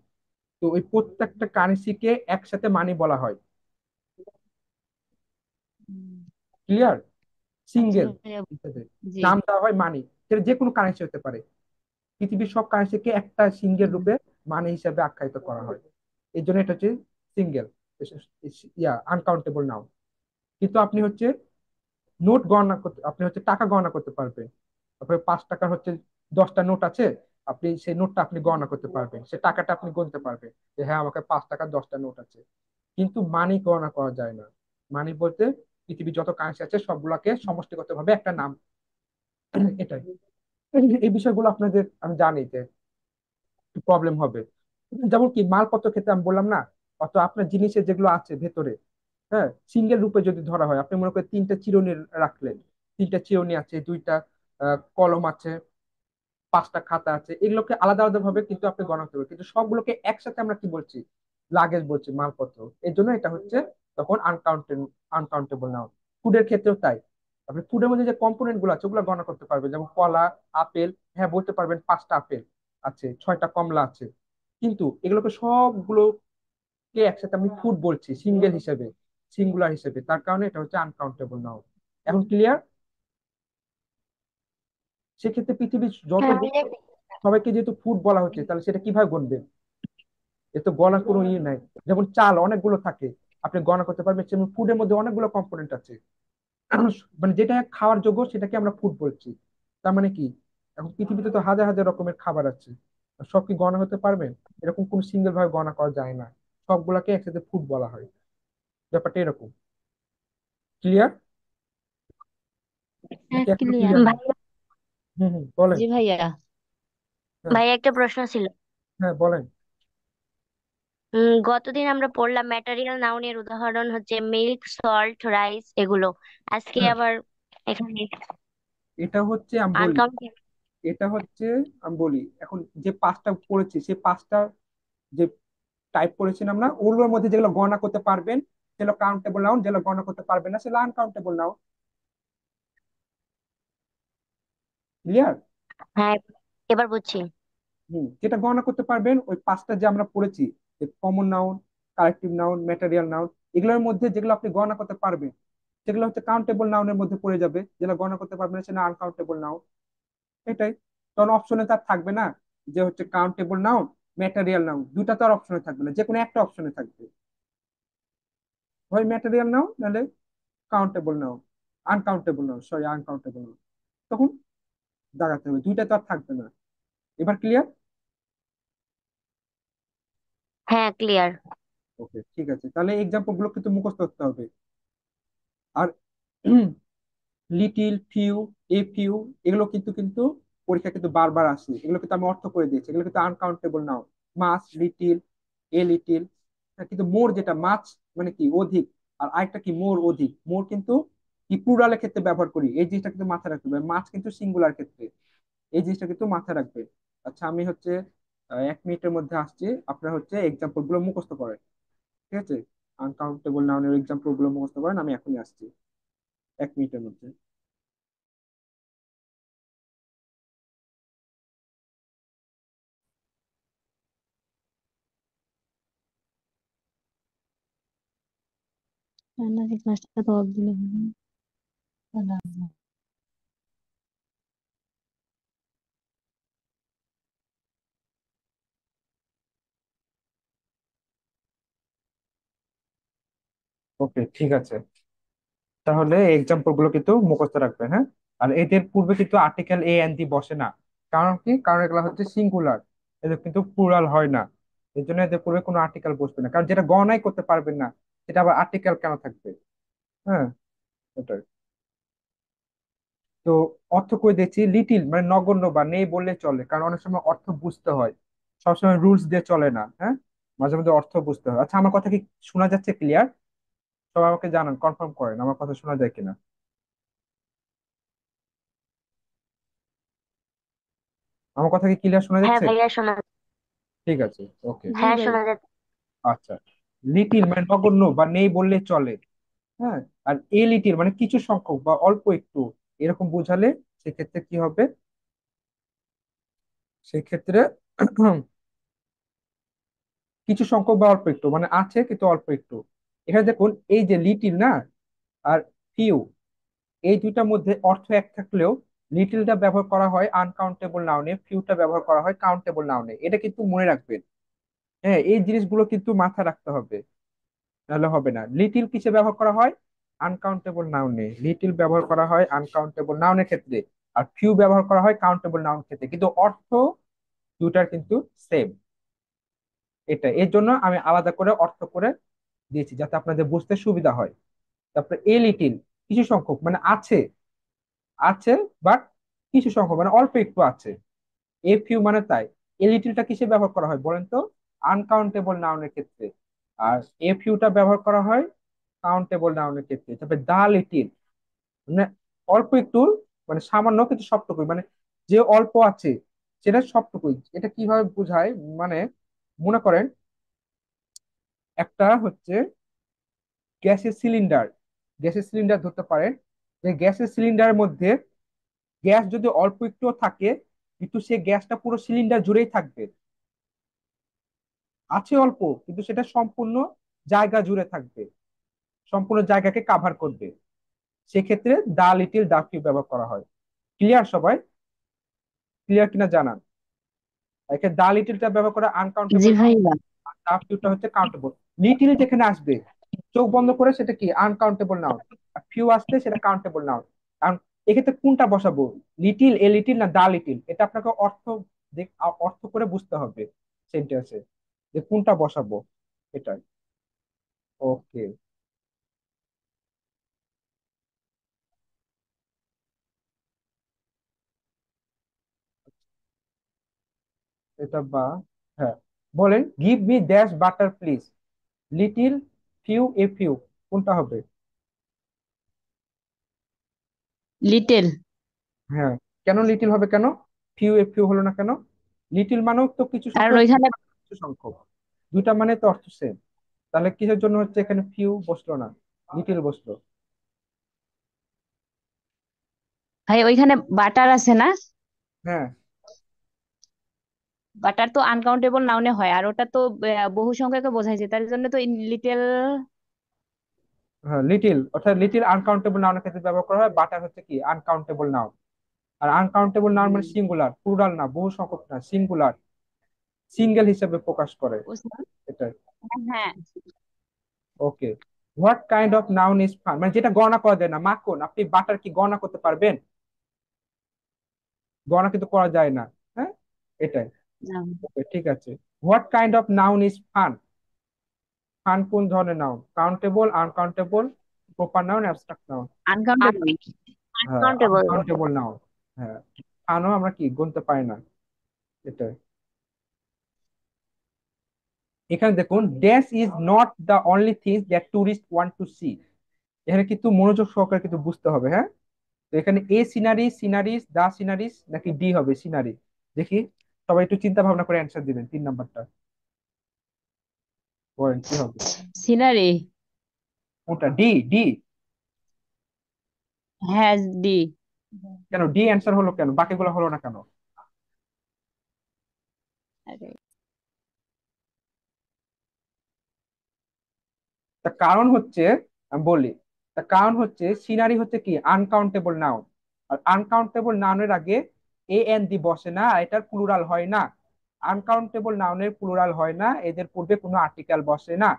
তো ওই প্রত্যেকটা কারেন্সিকে একসাথে মানি বলা হয়। হুম, ক্লিয়ার? আচ্ছা সিঙ্গেল ভাইয়া। হিসেবে জি। নাম দেওয়া হয় মানি। সেটা যে কোনো কারেন্সি হতে পারে। পৃথিবীর সব কারেন্সিকে একটা সিঙ্গেল হুম, রূপে মানি হিসাবে আখ্যায়িত করা হয়। এই জন্য এটা হচ্ছে সিঙ্গেল, আনকাউন্টেবল নাউন। কিন্তু আপনি হচ্ছে নোট গণনা করতে, আপনি হচ্ছে টাকা গণনা করতে পারবেন। আপনার 5 টাকার হচ্ছে 10টা নোট আছে, আপনি সেই নোটটা আপনি গণনা করতে পারবেন, সে টাকাটা আপনি গুনতে পারবেন যে হ্যাঁ আমাকে 5 টাকার 10টা নোট আছে। কিন্তু মানি গণনা করা যায় না। মানি বলতে পৃথিবীর যত কারেন্সি আছে সবগুলোকে সমষ্টিগত ভাবে একটা নাম। এটাই। এই বিষয়গুলো আপনাদের আমি জানি যে প্রবলেম হবে। যেমন কি মালপত্র ক্ষেত্রে আমি বললাম না, অত আপনার জিনিসের যেগুলো আছে ভেতরে, হ্যাঁ, সিঙ্গেল রূপে যদি ধরা হয়, আপনি মনে করেন 3টা চিরুনি রাখলেন, 3টা চিরুনি আছে, 2টা কলম আছে, 5টা খাতা আছে, এগুলোকে আলাদা আলাদা ভাবে কিন্তু আপনি গণনা করতে পারবেন, কিন্তু সবগুলোকে একসাথে আমরা কি বলছি, লাগেজ বলছি, মালপত্র। এই জন্য এটা হচ্ছে তখন আনকাউন্টেবল নাউন। ফুডের ক্ষেত্রেও তাই। আপনি ফুডের মধ্যে যে কম্পোনেন্ট গুলো আছে ওগুলো গণনা করতে পারবেন, যেমন কলা, আপেল, হ্যাঁ বলতে পারবেন 5টা আপেল আছে, 6টা কমলা আছে। কিন্তু এগুলোকে সবগুলোকে একসাথে আমি ফুড বলছি সিঙ্গেল হিসেবে, সিঙ্গুলার হিসেবে, তার কারণে এটা হচ্ছে আনকাউন্টেবল নাউন। এখন ক্লিয়ার? সেক্ষেত্রে পৃথিবীর যত হ্যাঁ দেশ, ভাইয়া। সবাইকে যেহেতু ফুড বলা হচ্ছে, তাহলে সেটা কিভাবে গুনবেন? এ তো গণার কোনো ইয়ে নাই। যেমন চাল অনেকগুলো থাকে, আপনি গণনা করতে পারবেন, যেমন ফুডের মধ্যে অনেকগুলো কম্পোনেন্ট আছে। মানে যেটা খাওয়ার যোগ্য সেটাকে আমরা ফুড বলছি। তার মানে কি, এখন পৃথিবীতে তো হাজার হাজার রকমের খাবার আছে, সব কি গণনা হতে পারবেন? এরকম কোন সিঙ্গেল ভাবে গণনা করা যায় না। সবগুলাকে একসাথে ফুড বলা হয়। ব্যাপারটা এরকম। ক্লিয়ার হ্যাঁ, নাকি এখনো ক্লিয়ার। ক্লিয়ার না? হুম হুম, বলেন। জি ভাইয়া। হ্যাঁ। ভাইয়া একটা প্রশ্ন ছিল। হ্যাঁ বলেন। গতদিন আমরা পড়লাম ম্যাটেরিয়াল নাউনের উদাহরণ হচ্ছে মিল্ক, সল্ট, রাইস এগুলো। আজকে হ্যাঁ, আবার এখানে এটা হচ্ছে আমি বলি, আনকাউন্টেবল। এটা হচ্ছে আমি বলি, এখন যে 5টা পড়েছি সেই 5টা যে টাইপ করেছিলাম না, ওগুলোর মধ্যে যেগুলো গণনা করতে পারবেন সেগুলো কাউন্টেবল নাউন, যেগুলো গণনা করতে পারবেন না সেগুলো আনকাউন্টেবল নাউন। ক্লিয়ার? হ্যাঁ, এবার বুঝছি। যেটা গণনা করতে পারবেন ওই 5টা যে আমরা পড়েছি, যে common noun, collective noun, material noun, এগুলোর মধ্যে যেগুলো আপনি গণনা করতে পারবেন সেগুলো হচ্ছে কাউন্টেবল নাউনের মধ্যে পড়ে যাবে, যেগুলো গণনা করতে পারবেন না সেটা আনকাউন্টেবল নাউন। এটাই। তখন অপশনে তার থাকবে না যে হচ্ছে কাউন্টেবল নাউন, ম্যাটেরিয়াল নাউন, দুটা তো আর অপশনে থাকবে না, যে কোনো একটা অপশনে থাকবে, হয় ম্যাটেরিয়াল নাউন নাহলে countable noun, uncountable noun, sorry uncountable noun. তখন দাঁড়াতে হবে, দুইটা তো আর থাকবে না। এবার ক্লিয়ার? হ্যাঁ, ক্লিয়ার। ওকে, ঠিক আছে, তাহলে এক্সাম্পল গুলো কিন্তু মুখস্থ করতে হবে। আর লিটিল, ফিউ, এ ফিউ, এগুলো কিন্তু কিন্তু পরীক্ষা কিন্তু বারবার আসে, এগুলো কিন্তু আমি অর্থ করে দিয়েছি, এগুলো কিন্তু uncountable noun. Much, little, a little. কিন্তু মোর যেটা মাছ মানে কি অধিক, আর আরেকটা কি মোর অধিক, মোর কিন্তু কি প্লুরালের ক্ষেত্রে ব্যবহার করি, এই জিনিসটা কিন্তু মাথায় রাখতে হবে, মাছ কিন্তু সিঙ্গুলার ক্ষেত্রে, এই জিনিসটা কিন্তু মাথায় রাখবে। আচ্ছা, আমি হচ্ছে 1 মিনিটের মধ্যে আসছি, আপনার হচ্ছে এক্সাম্পল গুলো মুখস্থ করেন, ঠিক আছে? আনকাউন্টেবল নাউনের এক্সাম্পল গুলো মুখস্থ করেন, আমি এখনই আসছি 1 মিনিটের মধ্যে। রান্নার এই ক্লাসটা তো দিলে ওকে, ঠিক আছে, তাহলে এক্সাম্পল গুলো কিন্তু মুখস্থ রাখবেন, হ্যাঁ? আর এদের পূর্বে কিন্তু আর্টিকেল এ এন দি বসে না। কারণ কি? কারণ এগুলো হচ্ছে সিঙ্গুলার, এদের কিন্তু প্লুরাল হয় না। এই জন্য এদের পূর্বে কোনো আর্টিকেল বসবে না, কারণ যেটা গণনাই করতে পারবেন না সেটা আবার আর্টিকেল কেন থাকবে? হ্যাঁ, ওটাই। তো অর্থ কই দিচ্ছি, লিটিল মানে নগণ্য বা নেই বললে চলে, কারণ অনেক সময় অর্থ বুঝতে হয়, সবসময় রুলস দিয়ে চলে না, হ্যাঁ? মাঝে মধ্যে অর্থ বুঝতে হয়। আচ্ছা, আমার কথা কি শোনা যাচ্ছে ক্লিয়ার? সবাই আমাকে জানান, কনফার্ম করেন আমার কথা শোনা যায় কিনা। আমার কথা কি ক্লিয়ার শোনা হ্যাঁ যাচ্ছে? ভাইয়া, শোনা। ঠিক আছে, ওকে। জি হ্যাঁ, ভাই। শোনা যাচ্ছে। আচ্ছা, লিটিল মানে নগণ্য বা নেই বললে চলে, হ্যাঁ? আর এ লিটিল মানে কিছু সংখ্যক বা অল্প একটু, এরকম বোঝালে সেক্ষেত্রে কি হবে? সেক্ষেত্রে কিছু সংখ্যক বা অল্প একটু মানে আছে কিন্তু অল্প একটু। এখানে দেখুন, এই যে লিটিল না আর ফিউ, এই দুইটার মধ্যে অর্থ এক থাকলেও লিটিলটা ব্যবহার করা হয় আনকাউন্টেবল নাউনে, ফিউটা ব্যবহার করা হয় কাউন্টেবল নাউনে, এটা কিন্তু মনে রাখবেন। হ্যাঁ, এই জিনিসগুলো কিন্তু মাথায় রাখতে হবে, নাহলে হবে না। লিটিল কিসে ব্যবহার করা হয়? আনকাউন্টেবল নাউনে। লিটিল ব্যবহার করা হয় আনকাউন্টেবল নাউনের ক্ষেত্রে, আর ফিউ ব্যবহার করা হয় কাউন্টেবল নাউন ক্ষেত্রে, কিন্তু অর্থ দুটার কিন্তু সেম। এটা এর জন্য আমি আলাদা করে অর্থ করে দিয়েছি যাতে আপনাদের বুঝতে সুবিধা হয়। তারপরে এ লিটিল কিছু সংখ্যক মানে আছে, আছে বাট কিছু সংখ্যক মানে অল্প একটু আছে। এ ফিউ মানে তাই। এ লিটিলটা কিসে ব্যবহার করা হয় বলেন তো? আনকাউন্টেবল নাউনের ক্ষেত্রে। আর এ ফিউটা ব্যবহার করা হয় কাউন্টেবল নাউনের ক্ষেত্রে। তারপরে দা লিটিল মানে অল্প একটু, মানে সামান্য কিন্তু সবটুকুই, মানে যে অল্প আছে সেটা সবটুকুই। এটা কিভাবে বোঝায়? মানে মনে করেন একটা হচ্ছে গ্যাসের সিলিন্ডার, গ্যাসের সিলিন্ডার ধরতে পারেন, যে গ্যাসের সিলিন্ডারের মধ্যে গ্যাস যদি অল্প একটু থাকে কিন্তু সে গ্যাসটা পুরো সিলিন্ডার জুড়েই থাকবে, আছে অল্প কিন্তু সেটা সম্পূর্ণ জায়গা জুড়ে থাকবে, সম্পূর্ণ জায়গাকে কাভার করবে, সেক্ষেত্রে দা লিটিল দা ফিউ ব্যবহার করা হয়। ক্লিয়ার সবাই? ক্লিয়ার কিনা জানান। এখানে দা লিটিলটা ব্যবহার করা জি আনকাউন্টেবল নাউন, ভাইয়া। আর দা ফিউটা হচ্ছে কাউন্টেবল। লিটিল যেখানে আসবে চোখ বন্ধ করে সেটা কি আনকাউন্টেবল নাউন, আর ফিউ আসলে সেটা কাউন্টেবল নাউন। কারণ এক্ষেত্রে কোনটা বসাবো, লিটিল, এ লিটিল না দা লিটিল, এটা আপনাকে অর্থ অর্থ করে বুঝতে হবে সেন্টেন্সে, যে কোনটা বসাবো, এটাই। ওকে, এটা বা, হ্যাঁ, বলেন give me dash butter please, little, few, a few, কোনটা হবে? লিটেল। হ্যাঁ, কেন লিটিল হবে, কেন ফিউ এ ফিউ হলো না কেন? লিটিল মানেও তো কিছু কারণ সংখ্যক, ওইখানে কিছু সংখ্যক, দুইটা মানে তো অর্থ সেম, তাহলে কিসের জন্য হচ্ছে এখানে ফিউ বসলো না, লিটিল বসলো? ভাই ওইখানে বাটার আছে না? হ্যাঁ, বাটার তো আনকাউন্টেবল নাউনে হয়, আর ওটা তো বহু সংখ্যাকে বোঝাইছে, তার জন্য তো লিটেল হ্যাঁ, লিটিল অর্থাৎ লিটিল আনকাউন্টেবল নাউনের ক্ষেত্রে ব্যবহার করা হয়, বাটার হচ্ছে কি আনকাউন্টেবল নাউন। আর আনকাউন্টেবল নাউন মানে সিঙ্গুলার, প্লুরাল না, বহু সংখ্যক না, সিঙ্গুলার, সিঙ্গেল হিসেবে প্রকাশ করে বুঝলাম। এটাই। হ্যাঁ। Okay, what kind of noun is fun, মানে যেটা গণনা করা যায় না। মাখন, আপনি বাটার কি গণনা করতে পারবেন? গণনা কিন্তু করা যায় না। হ্যাঁ, এটাই। না, ওকে, ঠিক আছে। What kind of noun is fun, fun কোন ধরনের noun? Countable, uncountable, proper noun, abstract noun? Uncountable. হ্যাঁ, আনকাউন্টেবল। Uncountable noun. হ্যাঁ, ফানও আমরা কি গুনতে পারি না, এটাই। এখানে দেখুন, dash is not the only things that tourist want to see. এখানে কিন্তু মনোযোগ সহকারে কিন্তু বুঝতে হবে, হ্যাঁ। তো এখানে এ সিনারি, সিনারিস, দা সিনারিস, নাকি ডি হবে সিনারি? দেখি, সবাই একটু চিন্তা ভাবনা করে অ্যান্সার দিবেন 3 নাম্বারটা। বলেন কি হবে? সিনারি। কোনটা? ডি? ডি? হ্যাঁ, ডি। কেন ডি অ্যান্সার হলো, কেন বাকিগুলো হলো না কেন? আরে, তার কারণ হচ্ছে, আমি বলি, তার কারণ হচ্ছে সিনারি হচ্ছে কি আনকাউন্টেবল নাউন। আর আনকাউন্টেবল নাউনের আগে এ এন দি বসে না, আর এটার প্লুরাল হয় না। আনকাউন্টেবল নাউনের প্লুরাল হয় না, এদের পূর্বে কোনো আর্টিকেল বসে না।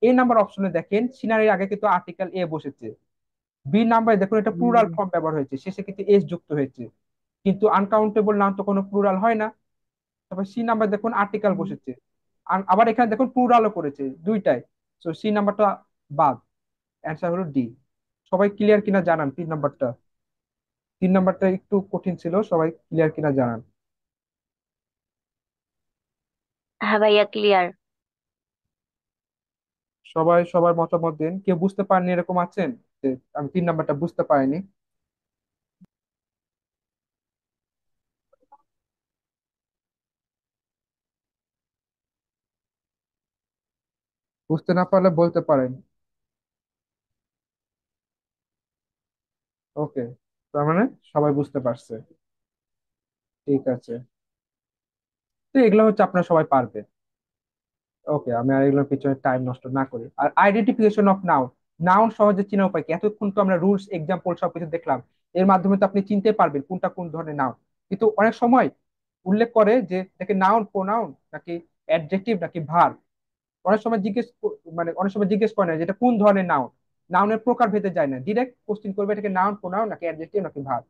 এ নাম্বার অপশনে দেখেন, সিনারির আগে কিন্তু আর্টিকেল এ বসেছে। বি নাম্বারে দেখুন, এটা প্লুরাল ফর্ম ব্যবহার হয়েছে, শেষে কিন্তু এস যুক্ত হয়েছে। কিন্তু আনকাউন্টেবল নাউন তো কোনো প্লুরাল হয় না। তারপর সি নাম্বার দেখুন, আর্টিকেল বসেছে। আবার এখানে দেখুন প্লুরালও করেছে, দুইটাই। তো সি নাম্বারটা বাদ, অ্যান্সার হলো ডি। সবাই ক্লিয়ার কিনা জানান 3 নাম্বারটা। 3 নাম্বারটা একটু কঠিন ছিল, সবাই ক্লিয়ার কিনা জানান। হ্যাঁ ভাইয়া, ক্লিয়ার। সবাই সবার মতামত দিন। কেউ বুঝতে পারেননি এরকম আছেন যে আমি 3 নাম্বারটা বুঝতে পারিনি? বুঝতে না পারলে বলতে পারেন। ওকে, তার মানে সবাই বুঝতে পারছে। ঠিক আছে, তো এগুলো হচ্ছে আপনারা সবাই পারবে। ওকে, আমি আর এগুলোর পিছনে টাইম নষ্ট না করি। আর আইডেন্টিফিকেশন অফ নাউন, নাউন সহজে চেনার উপায় কি? এতক্ষণ তো আমরা রুলস, এক্সাম্পল সবকিছু দেখলাম, এর মাধ্যমে তো আপনি চিনতে পারবেন কোনটা কোন ধরনের নাউন। কিন্তু অনেক সময় উল্লেখ করে যে এটাকে নাউন, প্রোনাউন, নাকি অ্যাডজেক্টিভ, নাকি ভার্ব। অনেক সময় মানে অনেক সময় জিজ্ঞেস করে না যে এটা কোন ধরনের নাউন। নাউনের প্রকার ভেদে যায় না, ডিরেক্ট কোশ্চিন করবে এটাকে নাউন, প্রোনাউন, নাকি অ্যাডজেক্টিভ, নাকি ভার্ব।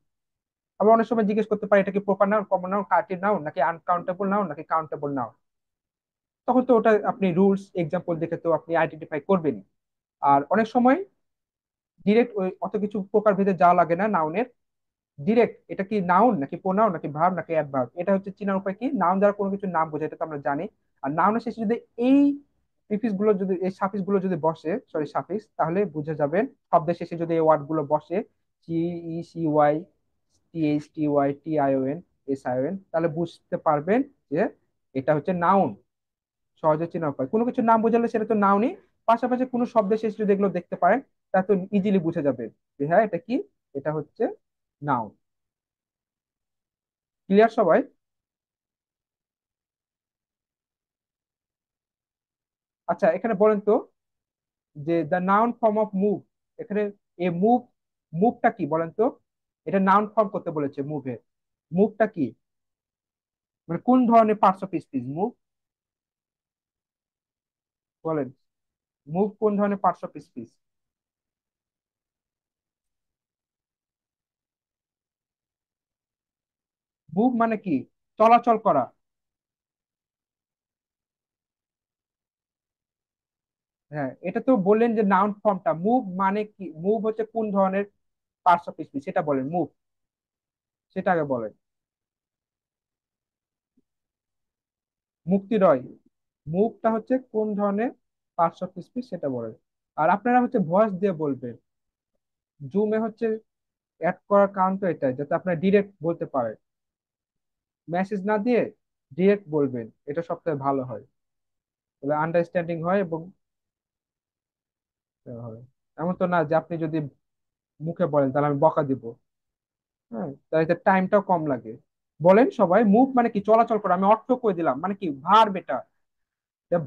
আবার অনেক সময় জিজ্ঞেস করতে পারে এটা কি প্রপার নাউন, কমন নাউন, কার্টিভ নাউন, নাকি আনকাউন্টেবল নাউন, নাকি কাউন্টেবল নাউন। তখন তো ওটা আপনি রুলস, এক্সাম্পল দেখে তো আপনি আইডেন্টিফাই করবেনই। আর অনেক সময় ডিরেক্ট ওই অত কিছু প্রকার ভেদে যাওয়া লাগে না নাউনের। ডিরেক্ট এটা কি নাউন, নাকি প্রোনাউন, নাকি ভার্ব, নাকি অ্যাডভার্ব, এটা হচ্ছে চেনার উপায় কি? নাউন দ্বারা কোনো কিছু নাম বোঝায়, এটা তো আমরা জানি। আর নাউনের শেষে যদি এই প্রিফিক্স গুলো, যদি এই সাফিক্স গুলো যদি বসে, সরি সাফিক্স, তাহলে বুঝে যাবেন। শব্দের শেষে যদি এই ওয়ার্ড গুলো বসে, C, E, C, Y, T, H, T, Y, T, I, O, N, S, I, O, N, তাহলে বুঝতে পারবেন যে এটা হচ্ছে নাউন। সহজে চেনা উপায়, কোনো কিছু নাম বোঝালে সেটা তো নাউনই। পাশাপাশি কোনো শব্দের শেষে যদি এগুলো দেখতে পারেন, তা তো ইজিলি বুঝে যাবে যে হ্যাঁ এটা কি, এটা হচ্ছে নাউন। ক্লিয়ার সবাই? আচ্ছা, এখানে বলেন তো যে the noun form of move, এখানে এ মুভ, মুভটা কি বলেন তো? এটা নাউন ফর্ম করতে বলেছে মুভে, মুভটা কি, মানে কোন ধরনের পার্টস অফ স্পিচ মুভ? বলেন, মুভ কোন ধরনের পার্টস অফ স্পিচ? মুভ মানে কি? চলাচল করা। হ্যাঁ, এটা তো বললেন যে নাউন ফর্মটা, মুভ মানে কি, মুভ হচ্ছে কোন ধরনের পার্টস অফ স্পিচ, সেটা বলেন, মুভ সেটা আগে বলেন। মুক্তি রয়, মুভটা হচ্ছে কোন ধরনের পার্টস অফ স্পিচ সেটা বলেন। আর আপনারা হচ্ছে ভয়েস দিয়ে বলবেন। জুমে হচ্ছে অ্যাড করার কারণ তো এটাই, যাতে আপনারা ডিরেক্ট বলতে পারেন, মেসেজ না দিয়ে ডিরেক্ট বলবেন, এটা সবথেকে ভালো হয়। তাহলে আন্ডারস্ট্যান্ডিং হয় এবং হয়। এমন তো না যে আপনি যদি মুখে বলেন তাহলে আমি বকা দিব। হ্যাঁ, তাহলে টাইমটাও কম লাগে। বলেন সবাই, মুভ মানে কি? চলাচল করা। আমি অর্থ করে দিলাম, মানে কি ভার্ব, এটা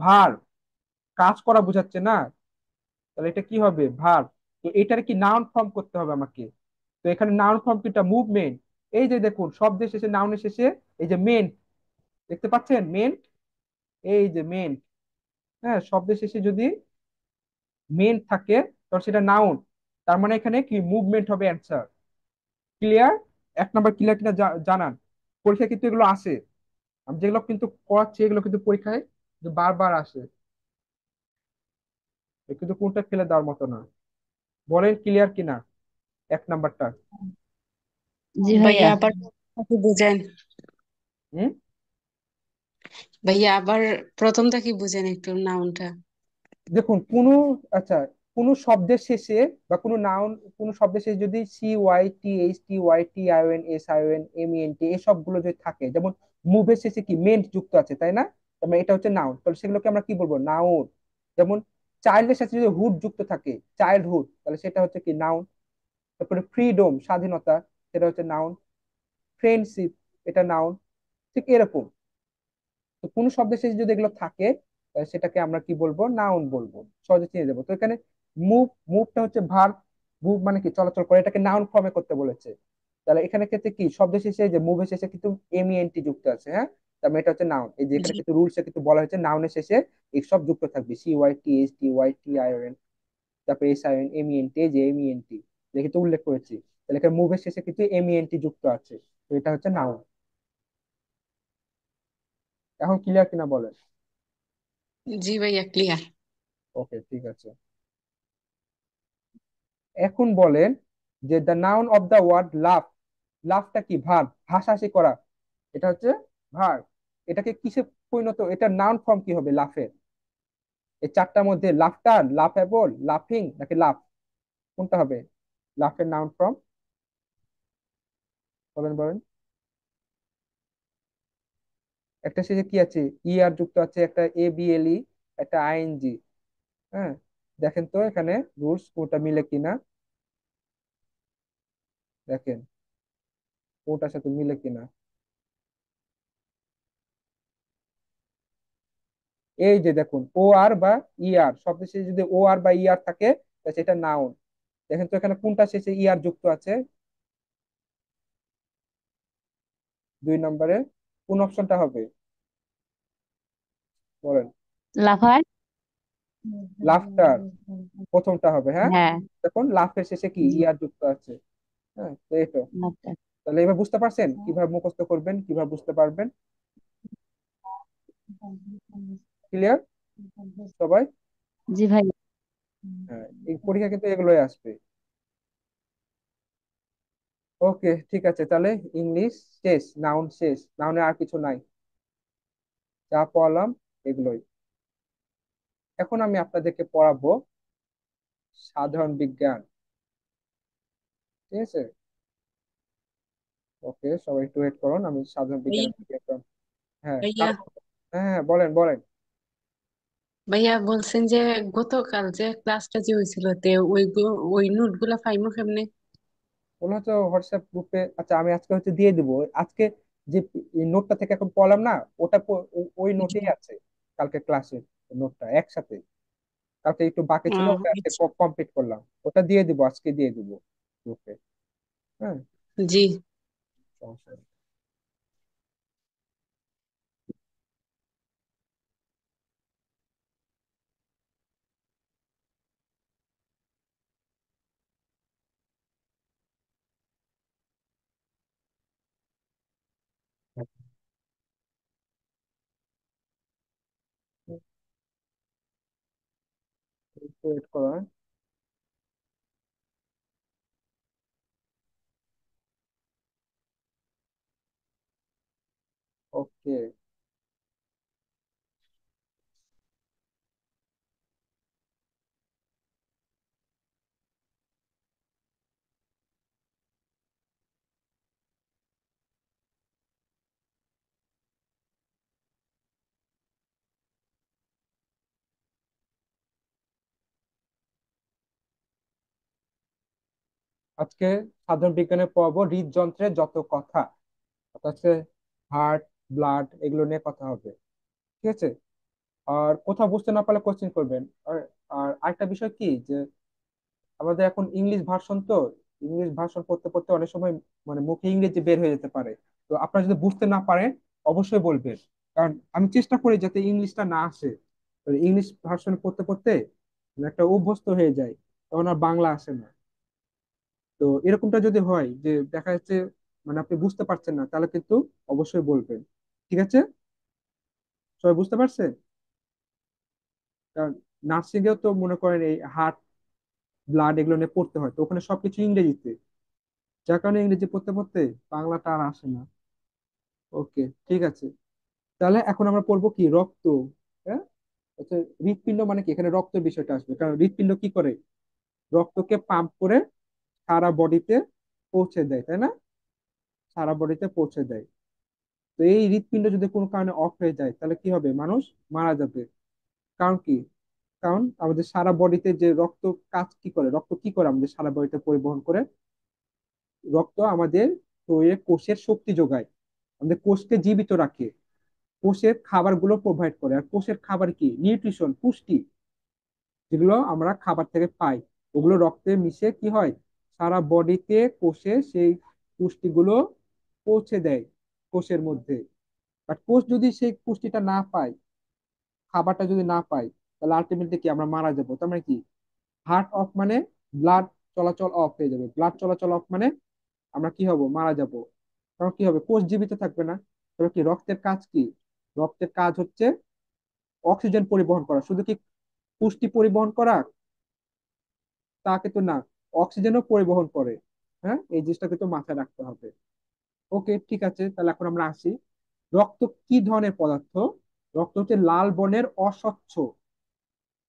ভার্ব, কাজ করা বোঝাচ্ছে না। তাহলে এটা কি হবে, ভার্ব। তো এটার কি নাউন ফর্ম করতে হবে আমাকে। তো এখানে নাউন ফর্ম কিটা, মুভমেন্ট। এই যে দেখুন শব্দের শেষে, নাউনের শেষে এই যে মেন, দেখতে পাচ্ছেন মেন, এই যে মেন। হ্যাঁ, শব্দের শেষে যদি মেন থাকে তখন সেটা নাউন। তার মানে এখানে কি মুভমেন্ট হবে অ্যান্সার। ক্লিয়ার? এক নাম্বার ক্লিয়ার কিনা জানান। পরীক্ষায় কিন্তু এগুলো আসে, আমি যেগুলো কিন্তু করাচ্ছি এগুলো কিন্তু পরীক্ষায় যে বারবার আসে। এ কিন্তু কোনটা ফেলে দেওয়ার মতো না। বলেন ক্লিয়ার কিনা এক নাম্বারটা। জি ভাইয়া ভাইয়া। আবার কি বুঝেন? হুম। ভাইয়া আবার প্রথমটা কি বুঝেন একটু নাউনটা? দেখুন আচ্ছা, কোনো শব্দের শেষে বা কোনো নাউন, কোনো শব্দের শেষে যদি CYTHTYTIONSION MENT এই সবগুলো যদি থাকে, যেমন মুভের শেষে কি মেন্ট যুক্ত আছে, তাই না? তার মানে এটা হচ্ছে নাউন, তাহলে সেগুলোকে আমরা কি বলবো, নাউন। যেমন চাইল্ডের সাথে যদি হুড যুক্ত থাকে, চাইল্ডহুড, তাহলে সেটা হচ্ছে কি নাউন। তারপরে ফ্রিডম, স্বাধীনতা, সেটা হচ্ছে নাউন। ফ্রেন্ডশিপ, এটা নাউন। ঠিক এরকম। তো কোন শব্দের শেষে যদি এগুলো থাকে, সেটাকে আমরা কি বলবো, নাউন বলবো। সহজে চিনে যাবো। তো এখানে মুভ, মুভটা হচ্ছে ভার্ব। মুভ মানে কি চলাচল করে, এটাকে নাউন ফর্মে করতে বলেছে। তাহলে এখানে ক্ষেত্রে কি শব্দের শেষে, যে মুভের শেষে কিন্তু MENT যুক্ত আছে, হ্যাঁ। তার মানে এটা হচ্ছে নাউন। এই যে এখানে জি কিন্তু রুলসে কিন্তু বলা হয়েছে নাউনের শেষে এই সব যুক্ত থাকবে, CYTHTYTION, তারপরে SION MENT, এই যে MENT এটা কিন্তু উল্লেখ করেছি। তাহলে এখানে মুভের শেষে কিন্তু MENT যুক্ত আছে। তো এটা হচ্ছে নাউন। এখন ক্লিয়ার কিনা বলেন। জি ভাইয়া ক্লিয়ার। ওকে, ঠিক আছে। এখন বলেন যে the noun of the word love. লাভটা কি, ভার্ব, হাসাহাসি করা। এটা হচ্ছে ভার্ব। এটাকে কিসে পরিণত, এটা নাউন ফর্ম কি হবে লাফের? এই চারটার মধ্যে লাফটার, লাফেবল, লাফিং নাকি লাফ, কোনটা হবে লাফের নাউন ফর্ম? বলেন বলেন। একটা শেষে কি আছে, ER যুক্ত আছে, একটা ABLE, একটা ING। হ্যাঁ, দেখেন তো এখানে রুলস কোনটা মিলে কিনা, দেখেন কোনটার সাথে মিলে কিনা। এই যে দেখুন OR বা ER, শব্দের শেষে যদি OR বা ER থাকে তাহলে সেটা নাউন। দেখেন তো এখানে কোনটা শেষে ER যুক্ত আছে, 2 নম্বরে কোন অপশনটা হবে বলেন। লাফার। লাফটার প্রথমটা হবে, হ্যাঁ। হ্যাঁ, দেখুন লাফের শেষে কি জি। ER যুক্ত আছে। হ্যাঁ, তো এই তো। লাফটার। তাহলে এবার বুঝতে পারছেন কিভাবে মুখস্থ করবেন, কিভাবে বুঝতে পারবেন। ক্লিয়ার সবাই? জি ভাই। হ্যাঁ, এই পরীক্ষা কিন্তু এগুলোই আসবে। ওকে, ঠিক আছে তাহলে। ইংলিশ শেষ, নাউন শেষ, নাউনে আর কিছু নাই, যা পড়ালাম এগুলোই। এখন আমি আপনাদেরকে পড়াবো সাধারণ বিজ্ঞান। ঠিক আছে। ওকে, সবাই একটু ওয়েট করুন, আমি সাধারণ ভাইয়া বিজ্ঞানের থেকে একটা, হ্যাঁ ভাইয়া হ্যাঁ হ্যাঁ, বলেন বলেন। ভাইয়া বলছেন যে গতকাল যে ক্লাসটা যে হয়েছিল তে ওই নোট গুলা পাইমো কেমনে? বললো হচ্ছে হোয়াটসঅ্যাপ গ্রুপে। আচ্ছা, আমি আজকে হচ্ছে দিয়ে দিব আজকে, যে নোটটা থেকে এখন পড়লাম না, ওটা ওই নোটেই আছে কালকে ক্লাসের নোটটা একসাথে। কালকে একটু বাকি ছিল, ওটা আজকে আচ্ছা। কমপ্লিট করলাম, ওটা দিয়ে দিব, আজকে দিয়ে দিব গ্রুপে। হ্যাঁ, জি সমস্যা নেই। একটু ওয়েট করো, হ্যাঁ। ওকে, আজকে সাধারণ বিজ্ঞানে পড়াবো হৃদযন্ত্রের যত কথা, অর্থাৎ হার্ট, ব্লাড, এগুলো নিয়ে কথা হবে। ঠিক আছে। আর কোথাও বুঝতে না পারলে কোশ্চেন করবেন। আর আর আরেকটা বিষয় কি যে আমাদের এখন ইংলিশ ভার্সন তো, ইংলিশ ভার্সন পড়তে পড়তে অনেক সময় মানে মুখে ইংরেজি বের হয়ে যেতে পারে। তো আপনারা যদি বুঝতে না পারেন অবশ্যই বলবেন, কারণ আমি চেষ্টা করি যাতে ইংলিশটা না আসে। তো ইংলিশ ভার্সন পড়তে পড়তে মানে একটা অভ্যস্ত হয়ে যায়, তখন আর বাংলা আসে না। তো এরকমটা যদি হয় যে দেখা যাচ্ছে মানে আপনি বুঝতে পারছেন না, তাহলে কিন্তু অবশ্যই বলবেন। ঠিক আছে, সবাই বুঝতে পারছে? কারণ নার্সিং এও তো মনে করেন এই হার্ট, ব্লাড এগুলো নিয়ে পড়তে হয়, তো ওখানে সবকিছু ইংরেজিতে, যার কারণে ইংরেজি পড়তে পড়তে বাংলাটা আর আসে না। ওকে, ঠিক আছে। তাহলে এখন আমরা পড়বো কি, রক্ত। হ্যাঁ, আচ্ছা, হৃৎপিণ্ড মানে কি, এখানে রক্তের বিষয়টা আসবে, কারণ হৃৎপিণ্ড কি করে, রক্তকে পাম্প করে সারা বডিতে পৌঁছে দেয়, তাই না? সারা বডিতে পৌঁছে দেয়। তো এই হৃৎপিণ্ড যদি কোনো কারণে অফ হয়ে যায় তাহলে কি হবে, মানুষ মারা যাবে। কারণ কি, কারণ আমাদের সারা বডিতে যে রক্ত কাজ কি করে, রক্ত কি করে আমাদের সারা বডিতে পরিবহন করে, রক্ত আমাদের শরীরে কোষের শক্তি যোগায়, আমাদের কোষকে জীবিত রাখে, কোষের খাবারগুলো প্রোভাইড করে। আর কোষের খাবার কি, নিউট্রিশন, পুষ্টি, যেগুলো আমরা খাবার থেকে পাই, ওগুলো রক্তে মিশে কি হয়, সারা বডিতে কোষে সেই পুষ্টিগুলো পৌঁছে দেয় কোষের মধ্যে। বাট কোষ যদি সেই পুষ্টিটা না পায়, খাবারটা যদি না পাই, তাহলে আলটিমেটলি কি, আমরা মারা যাবো। তার মানে কি, হার্ট অফ মানে ব্লাড চলাচল অফ হয়ে যাবে, ব্লাড চলাচল অফ মানে আমরা কি হব, মারা যাব। কারণ কি হবে, কোষ জীবিত থাকবে না। তবে কি, রক্তের কাজ কি, রক্তের কাজ হচ্ছে অক্সিজেন পরিবহন করা, শুধু কি পুষ্টি পরিবহন করা তা কিন্তু না, অক্সিজেনও পরিবহন করে। হ্যাঁ, এই জিনিসটা কিন্তু মাথায় রাখতে হবে। ওকে, ঠিক আছে, তাহলে এখন আমরা আসি, রক্ত কি ধরনের পদার্থ। রক্ত হচ্ছে লাল বর্ণের, অস্বচ্ছ,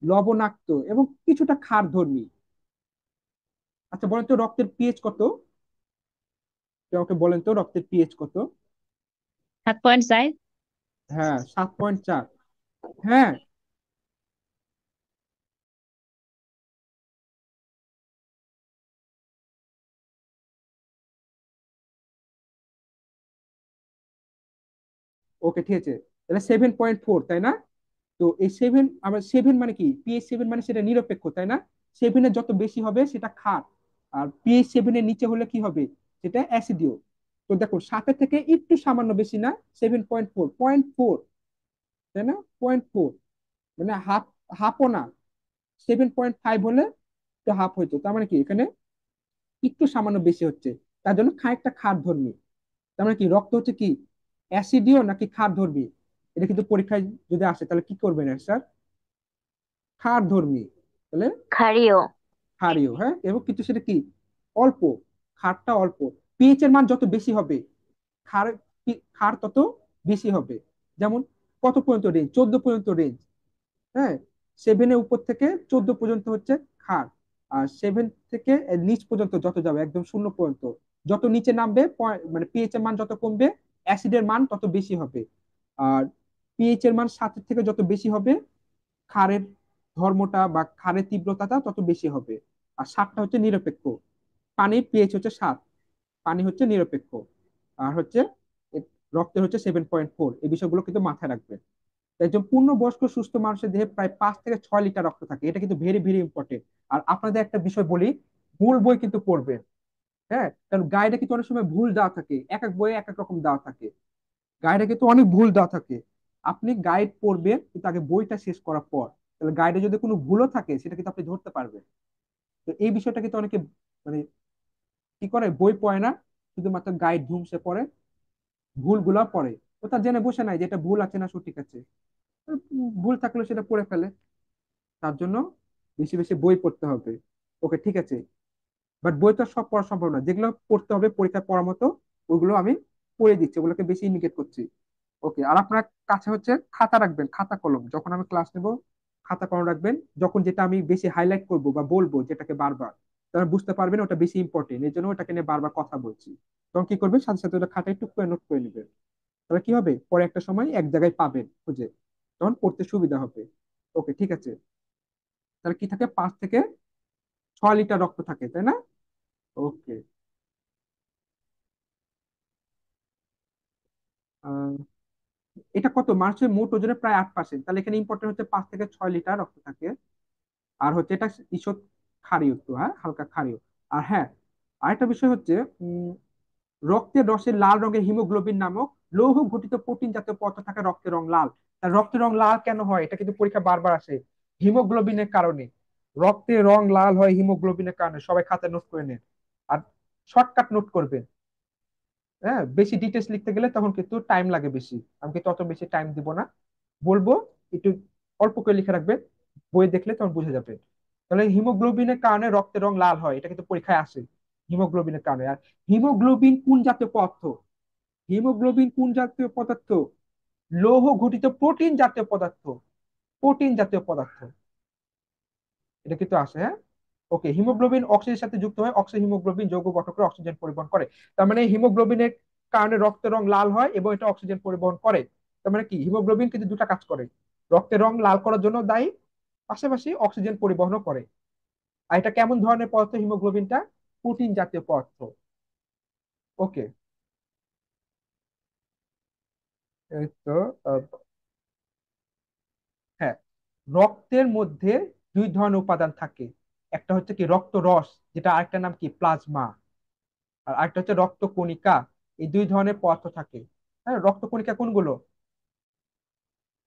লবণাক্ত এবং কিছুটা ক্ষারধর্মী। আচ্ছা বলেন তো রক্তের পিএইচ কত, কেউ আমাকে বলেন তো রক্তের পিএইচ কত? 7.4। হ্যাঁ, 7.4। হ্যাঁ, ওকে, ঠিক আছে, তাহলে 7.4, তাই না? তো এই সেভেন, আবার সেভেন মানে কি, পিএইচ সেভেন মানে সেটা নিরপেক্ষ, তাই না? সেভেনের যত বেশি হবে সেটা ক্ষার, আর পিএইচ সেভেনের নিচে হলে কি হবে, সেটা অ্যাসিডিও। তো দেখো, সাতের থেকে একটু সামান্য বেশি না, 7.4, 0.4, তাই না? 0.4 মানে হাফ, হাফও না। 7.5 হলে তো হাফ হইতো, তার মানে কি এখানে একটু সামান্য বেশি হচ্ছে, তার জন্য খানিকটা ক্ষার ধর্মী। তার মানে কি, রক্ত হচ্ছে কি অ্যাসিডিও নাকি ক্ষার ধর্মী, এটা কিন্তু পরীক্ষায় যদি আসে তাহলে কি করবেন অ্যান্সার, ক্ষার ধর্মী। তাহলে ক্ষারীয়। ক্ষারীয়, হ্যাঁ, এবং কিন্তু সেটা কি অল্প, ক্ষারটা অল্প। পিএইচ এর মান যত বেশি হবে, ক্ষার ক্ষার তত বেশি হবে। যেমন কত পর্যন্ত রেঞ্জ, 14 পর্যন্ত রেঞ্জ। হ্যাঁ, সেভেনের উপর থেকে 14 পর্যন্ত হচ্ছে ক্ষার, আর সেভেন থেকে নিচ পর্যন্ত যত যাবে একদম শূন্য পর্যন্ত, যত নিচে নামবে মানে পিএইচ এর মান যত কমবে, অ্যাসিডের মান তত বেশি হবে। আর পিএইচ এর মান 7 থেকে যত বেশি হবে, ক্ষারের ধর্মটা বা ক্ষারের তীব্রতাটা তত বেশি হবে। আর 7টা হচ্ছে নিরপেক্ষ, পানির পিএইচ হচ্ছে 7, পানি হচ্ছে নিরপেক্ষ। আর হচ্ছে রক্তের হচ্ছে 7.4, এই বিষয়গুলো কিন্তু মাথায় রাখবেন। একজন পূর্ণবয়স্ক সুস্থ মানুষের দেহে প্রায় 5 থেকে 6 লিটার রক্ত থাকে, এটা কিন্তু ভেরি ভেরি ইম্পর্টেন্ট। আর আপনাদের একটা বিষয় বলি, ভুল বই কিন্তু পড়বেন। হ্যাঁ, কারণ গাইডে কিন্তু অনেক সময় ভুল দেওয়া থাকে, এক এক বইয়ে এক এক রকম দেওয়া থাকে, গাইডে কিন্তু অনেক ভুল দেওয়া থাকে। আপনি গাইড পড়বেন কিন্তু আগে বইটা শেষ করার পর, তাহলে গাইডে যদি কোনো ভুলও থাকে সেটা কিন্তু আপনি ধরতে পারবেন। তো এই বিষয়টা কিন্তু অনেকে মানে কি করে, বই পড়ে না, শুধুমাত্র গাইড ধুমসে পড়ে, ভুলগুলা পড়ে, ও তার জেনে বসে নাই যে এটা ভুল আছে না সঠিক আছে। ভুল থাকলেও সেটা পড়ে ফেলে। তার জন্য বেশি বেশি বই পড়তে হবে। ওকে, ঠিক আছে, বাট বই তো আর সব পড়া সম্ভব না, যেগুলো পড়তে হবে পরীক্ষায় পড়ার মতো ওইগুলো আমি পড়ে দিচ্ছি, ওগুলোকে বেশি ইন্ডিকেট করছি। ওকে, আর আপনার কাছে হচ্ছে খাতা রাখবেন, খাতা কলম, যখন আমি ক্লাস নেব খাতা কলম রাখবেন। যখন যেটা আমি বেশি হাইলাইট করব বা বলবো যেটাকে বারবার, তাহলে বুঝতে পারবেন ওটা বেশি ইম্পর্টেন্ট, এই জন্য ওটাকে নিয়ে বারবার কথা বলছি। তখন কি করবেন, সাথে সাথে ওটা খাতায় টুক করে নোট করে নেবেন। তাহলে কি হবে, পরে একটা সময় এক জায়গায় পাবেন খুঁজে, তখন পড়তে সুবিধা হবে। ওকে, ঠিক আছে, তাহলে কি থাকে, 5 থেকে 6 লিটার রক্ত থাকে, তাই না? ওকে, এটা কত, মানুষের মোট ওজনের প্রায় 8%, তাহলে এখানে ইম্পর্টেন্ট হচ্ছে 5 থেকে 6 লিটার রক্ত থাকে। আর হচ্ছে এটা ঈষৎ ক্ষারীয় একটু, হ্যাঁ, হালকা ক্ষারীয়। আর হ্যাঁ, আরেকটা বিষয় হচ্ছে রক্তের রসে লাল রঙের হিমোগ্লোবিন নামক লৌহ ঘটিত প্রোটিন জাতীয় পদার্থ থাকে রক্তের রং লাল। তার রক্তের রং লাল কেন হয়, এটা কিন্তু পরীক্ষা বারবার আসে। হিমোগ্লোবিনের কারণে রক্তের রং লাল হয়, হিমোগ্লোবিনের কারণে। সবাই খাতায় নোট করে নেন, আর শর্টকাট নোট করবেন। হ্যাঁ, বেশি ডিটেলস লিখতে গেলে তখন কিন্তু টাইম লাগে বেশি, আমি কিন্তু তত বেশি টাইম দিব না, বলবো একটু অল্প করে লিখে রাখবেন, বই দেখলে তখন বুঝে যাবে। তাহলে হিমোগ্লোবিনের কারণে রক্তের রং লাল হয়, এটা কিন্তু পরীক্ষায় আসে, হিমোগ্লোবিনের কারণে। আর হিমোগ্লোবিন কোন জাতীয় পদার্থ? হিমোগ্লোবিন কোন জাতীয় পদার্থ? লৌহ ঘটিত প্রোটিন জাতীয় পদার্থ, প্রোটিন জাতীয় পদার্থ, এটা কিন্তু আসে, হ্যাঁ। ওকে, হিমোগ্লোবিন অক্সিজেনের সাথে যুক্ত হয়, অক্সি হিমোগ্লোবিন যৌগ গঠন করে অক্সিজেন পরিবহন করে। তার মানে হিমোগ্লোবিনের কারণে রক্তের রং লাল হয় এবং এটা অক্সিজেন পরিবহন করে। তার মানে কি, হিমোগ্লোবিন কিন্তু দুটা কাজ করে, রক্তের রং লাল করার জন্য দায়ী, পাশাপাশি অক্সিজেন পরিবহনও করে। আর এটা কেমন ধরনের পদার্থ হিমোগ্লোবিনটা? প্রোটিন জাতীয় পদার্থ। ওকে, এই তো আহ, হ্যাঁ, রক্তের মধ্যে দুই ধরনের উপাদান থাকে। একটা হচ্ছে কি রক্ত রস, যেটা আরেকটা নাম কি প্লাজমা, আর আরেকটা হচ্ছে রক্ত কণিকা। এই দুই ধরনের পদার্থ থাকে। হ্যাঁ, রক্ত কণিকা কোনগুলো?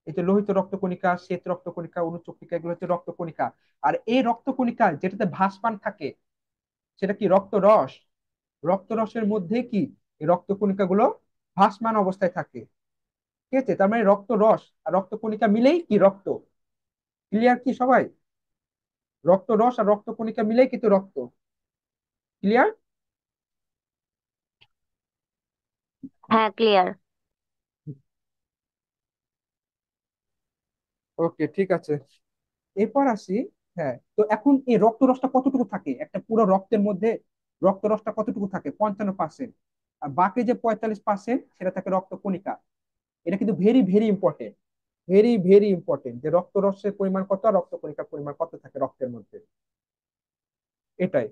এই যে লোহিত রক্ত কণিকা, শ্বেত রক্ত কণিকা, অনুচক্রিকা, এগুলো হচ্ছে রক্ত কণিকা। আর এই রক্ত কণিকা যেটাতে ভাসমান থাকে সেটা কি রক্ত রস। রক্ত রসের মধ্যে কি এই রক্ত কণিকা গুলো ভাসমান অবস্থায় থাকে। ঠিক আছে, তার মানে রক্ত রস আর রক্ত কণিকা মিলেই কি রক্ত। ক্লিয়ার কি সবাই? রক্ত রস আর রক্ত কণিকা মিলেই কিন্তু রক্ত। ক্লিয়ার? হ্যাঁ, ক্লিয়ার। ওকে, ঠিক আছে, এরপর আসি। হ্যাঁ, তো এখন এই রক্তরসটা কতটুকু থাকে একটা পুরো রক্তের মধ্যে? রক্তরসটা কতটুকু থাকে? 55%। আর বাকি যে 45% সেটা থাকে রক্ত কণিকা। এটা কিন্তু very very important, very very important, যে রক্তরসের পরিমাণ কত আর রক্ত কণিকার পরিমাণ কত থাকে রক্তের মধ্যে, এটাই।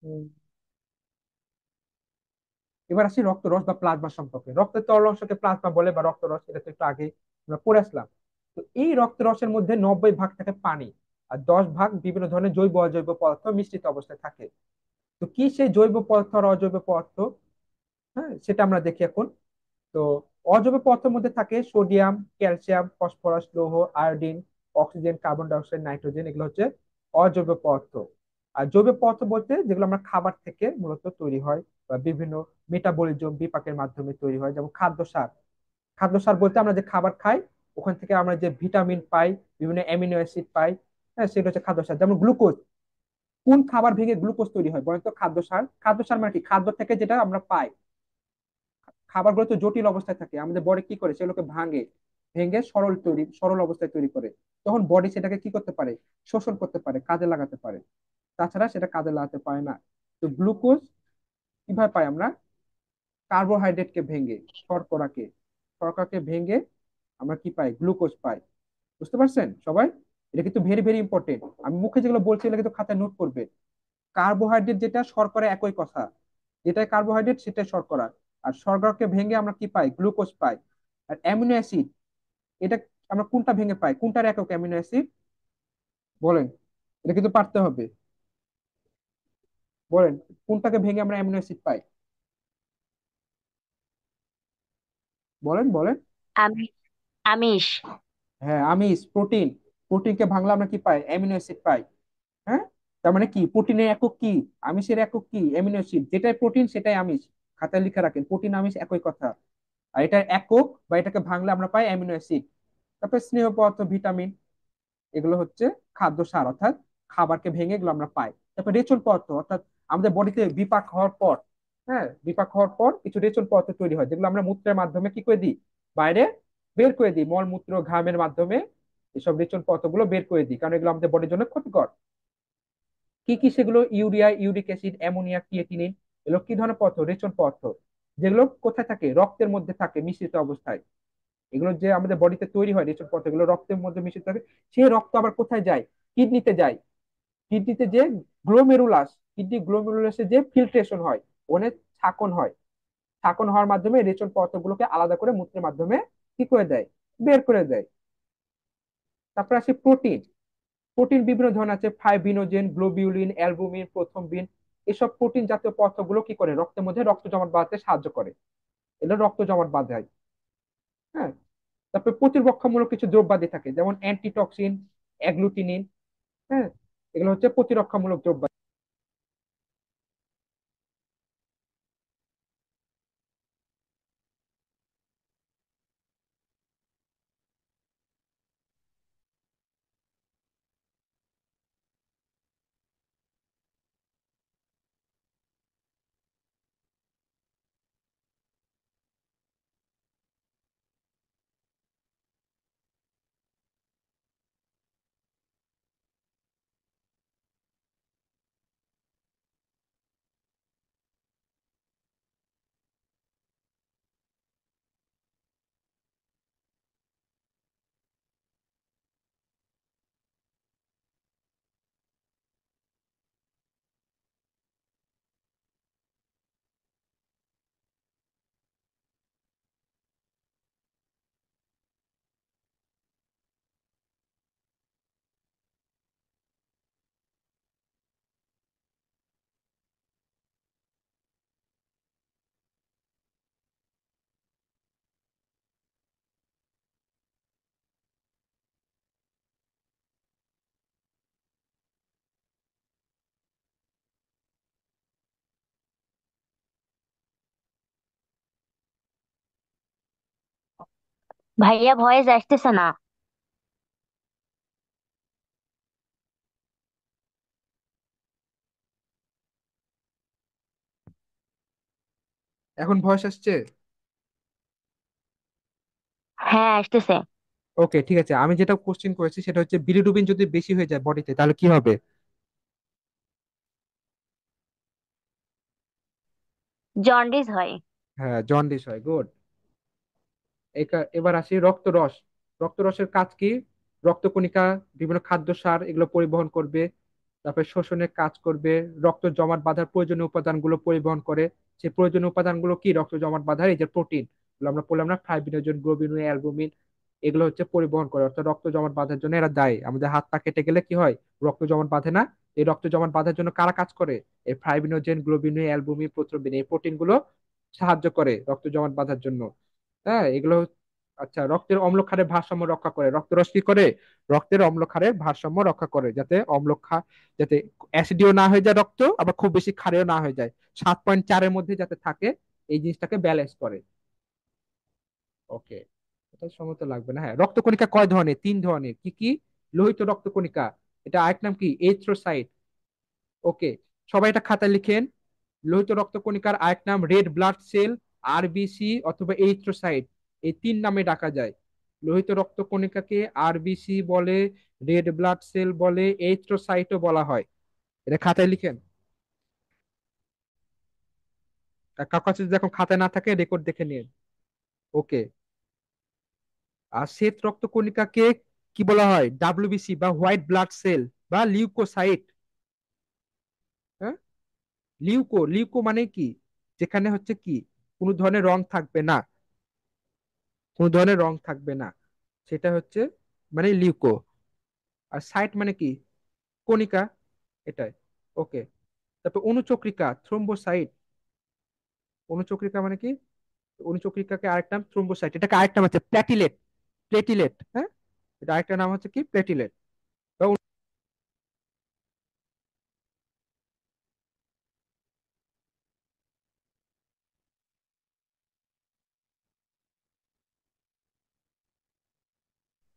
উম, এবার আসি রক্তরস বা প্লাজমা সম্পর্কে। রক্তের তরল অংশকে প্লাজমা বলে বা রক্তরস, এটা তো একটু আগে আমরা পড়ে আসলাম। তো এই রক্তরসের মধ্যে 90 ভাগ থাকে পানি, আর 10 ভাগ বিভিন্ন ধরনের জৈব অজৈব পদার্থ মিশ্রিত অবস্থায় থাকে। তো কি সেই জৈব পদার্থ আর অজৈব পদার্থ? হ্যাঁ, সেটা আমরা দেখি এখন। তো অজৈব পদার্থের মধ্যে থাকে সোডিয়াম, ক্যালসিয়াম, ফসফরাস, লৌহ, iodine, oxygen, carbon die oxide, nitrogen, এগুলো হচ্ছে অজৈব পদার্থ। আর জৈব পদার্থ বলতে যেগুলো আমরা খাবার থেকে মূলত তৈরি হয় বা বিভিন্ন মেটাবলিজম বিপাকের মাধ্যমে তৈরি হয়, যেমন খাদ্য সার। খাদ্য সার বলতে আমরা যে খাবার খাই ওখান থেকে আমরা যে ভিটামিন পাই, বিভিন্ন অ্যামিনো অ্যাসিড পাই, হ্যাঁ, সেটা হচ্ছে খাদ্য সার। যেমন গ্লুকোজ, কোন খাবার ভেঙে গ্লুকোজ তৈরি হয় বলেন তো? খাদ্য সার। খাদ্য সার মানে কি? খাদ্য থেকে যেটা আমরা পাই। খাবারগুলো তো জটিল অবস্থায় থাকে, আমাদের বডি কি করে সেগুলোকে ভাঙে, ভেঙে সরল অবস্থায় তৈরি করে। তখন বডি সেটাকে কি করতে পারে? শোষণ করতে পারে, কাজে লাগাতে পারে। তাছাড়া সেটা কাজে লাগাতে পারে না। তো গ্লুকোজ কিভাবে পাই আমরা? কার্বোহাইড্রেটকে ভেঙে, শর্করাকে শর্করাকে ভেঙে আমরা কি পাই? গ্লুকোজ পাই। বুঝতে পারছেন সবাই? এটা কিন্তু ভেরি ভেরি ইম্পর্টেন্ট, আমি মুখে যেগুলো বলছি এগুলো কিন্তু খাতায় নোট করবে। কার্বোহাইড্রেট যেটা, শর্করা একই কথা, যেটাই কার্বোহাইড্রেট সেটাই শর্করা। আর শর্করাকে ভেঙে আমরা কি পাই? গ্লুকোজ পাই। আর অ্যামিনো অ্যাসিড, এটা আমরা কোনটা ভেঙে পাই? কোনটার একক অ্যামিনো অ্যাসিড বলেন? এটা কিন্তু পারতে হবে, বলেন কোনটাকে ভেঙে আমরা অ্যামিনো অ্যাসিড পাই? বলেন বলেন। আমি আমিষ। হ্যাঁ, আমিষ, প্রোটিন। প্রোটিনকে ভাঙলে আমরা কি পাই? অ্যামিনো অ্যাসিড পাই। হ্যাঁ, তার মানে কি প্রোটিনের একক কি, আমিষের একক কি? Amino acid. যেটাই প্রোটিন সেটাই আমিষ, খাতায় লিখে রাখেন, প্রোটিন আমিষ একই কথা। আর এটার একক বা এটাকে ভাঙলে আমরা পাই অ্যামিনো অ্যাসিড। তারপরে স্নেহ পদার্থ, ভিটামিন, এগুলো হচ্ছে খাদ্য সার, অর্থাৎ খাবারকে ভেঙে এগুলো আমরা পাই। তারপর রেচন পদার্থ, অর্থাৎ আমাদের বডিতে বিপাক হওয়ার পর, হ্যাঁ, বিপাক হওয়ার পর কিছু রেচন পদার্থ তৈরি হয়, যেগুলো আমরা মূত্রের মাধ্যমে কি করে দিই? বাইরে বের করে দিই, মলমূত্র ঘামের মাধ্যমে এসব রেচন পদার্থগুলো বের করে দিই, কারণ এগুলো আমাদের বডির জন্য ক্ষতিকর। কি কি সেগুলো? Urea, uric acid, ammonia, creatinine. এগুলো কি ধরনের পদার্থ? রেচন পদার্থ, যেগুলো কোথায় থাকে? রক্তের মধ্যে থাকে মিশ্রিত অবস্থায়। এগুলো যে আমাদের বডিতে তৈরি হয় রেচন পদার্থ, এগুলো রক্তের মধ্যে মিশিত থাকে। সেই রক্ত আবার কোথায় যায়? কিডনিতে যায়। কিডনিতে যে গ্লোমেরুলাস, কিডনি গ্লোমেরুলাসে যে ফিল্ট্রেশন হয়, ওখানে ছাকন হয়। ছাকন হওয়ার মাধ্যমে রেচন পদার্থগুলোকে আলাদা করে মূত্রের মাধ্যমে কি করে দেয়? বের করে দেয়। তারপর আসে প্রোটিন। প্রোটিন বিভিন্ন ধরনের আছে, ফাইব্রিনোজেন, গ্লোবিউলিন, অ্যালবুমিন, প্রথমবিন। এসব প্রোটিন জাতীয় পদার্থগুলো কি করে, রক্তের মধ্যে রক্ত জমাট বাঁধাতে সাহায্য করে। এগুলো রক্ত জমাট বাঁধায়। হ্যাঁ। তারপরে প্রতিরক্ষামূলক কিছু দ্রব্যাদি থাকে, যেমন অ্যান্টিটক্সিন, অ্যাগ্লুটিনিন। হ্যাঁ। এগুলো হচ্ছে প্রতিরক্ষামূলক দ্রব্য। ভাইয়া ভয়েস আসতেছে না। এখন ভয়েস আসছে? হ্যাঁ, আসতেছে। ওকে, ঠিক আছে। আমি যেটা কোশ্চেন করেছি সেটা হচ্ছে বিলিরুবিন যদি বেশি হয়ে যায় বডিতে তাহলে কি হবে? জন্ডিস হয়। হ্যাঁ, জন্ডিস হয়। গুড। এবার আসি রক্তরস। রক্তরসের কাজ কি? রক্তকণিকা, বিভিন্ন খাদ্য সার এগুলো পরিবহন করবে। তারপরে শোষণের কাজ করবে। রক্ত জমাট বাঁধার প্রয়োজনীয় উপাদানগুলো পরিবহন করে। সেই প্রয়োজনীয় উপাদানগুলো কি, রক্ত জমাট বাঁধার এই যে প্রোটিন গুলো আমরা বললাম না, ফাইব্রিনোজেন, গ্লোবিউলিন, অ্যালবুমিন, এগুলো হচ্ছে পরিবহন করে, অর্থাৎ রক্ত জমাট বাঁধার জন্য এরা দায়ী। আমাদের হাত পা কেটে গেলে কি হয়, রক্ত জমাট বাঁধে না? এই রক্ত জমাট বাঁধার জন্য কারা কাজ করে? এই ফাইব্রিনোজেন, গ্লোবিউলিন, অ্যালবুমিন, প্রোথ্রম্বিন, এই প্রোটিন গুলো সাহায্য করে রক্ত জমাট বাঁধার জন্য। হ্যাঁ, এগুলো। আচ্ছা, রক্তের অম্লক্ষারের ভারসাম্য রক্ষা করে। রক্তরস কি করে? রক্তের অম্লক্ষারের ভারসাম্য রক্ষা করে, যাতে যাতে অ্যাসিডিও না হয়ে যায় রক্ত, আবার খুব বেশি ক্ষারেও না হয়ে যায়। 7.4-এর মধ্যে যাতে থাকে, এই জিনিসটাকে ব্যালেন্স করে। ওকে। এটা সময় তো লাগবে না। হ্যাঁ, রক্তকণিকা কয় ধরনের? 3 ধরনের। কি কি? লোহিত রক্তকণিকা, এটা আরেক নাম কি, এরিথ্রোসাইট। ওকে, সবাই এটা খাতায় লিখেন। লোহিত রক্তকণিকার আরেক নাম রেড ব্লাড সেল, আরবিসি অথবা এরিথ্রোসাইট। এই 3 নামে ডাকা যায়। লোহিত রক্তকণিকাকে আরবিসি বলে, রেড ব্লাড সেল বলে, এরিথ্রোসাইটও বলা হয়। এটা খাতায় লিখেন। আর কারো কাছে যদি এখন খাতায় না থাকে রেকর্ড দেখে নিন। ওকে। আর শ্বেত রক্তকণিকাকে কি বলা হয়? ডাব্লিউবিসি বা হোয়াইট ব্লাড সেল বা লিউকোসাইট। হ্যাঁ। লিউকো মানে কি? যেখানে হচ্ছে কি, কোনো ধরনের রং থাকবে না, কোনো ধরনের রং থাকবে না, সেটা হচ্ছে মানে লিউকো। আর সাইট মানে কি? কণিকা, এটাই। ওকে। তারপর অনুচক্রিকা, থ্রোম্বোসাইট। অনুচক্রিকা মানে কি? অনুচক্রিকাকে আরেকটা নাম থ্রোম্বোসাইট, এটাকে আরেকটা নাম হচ্ছে প্ল্যাটিলেট। প্লেটিলেট, হ্যাঁ। এটা আরেকটা নাম হচ্ছে কি, প্লেটিলেট।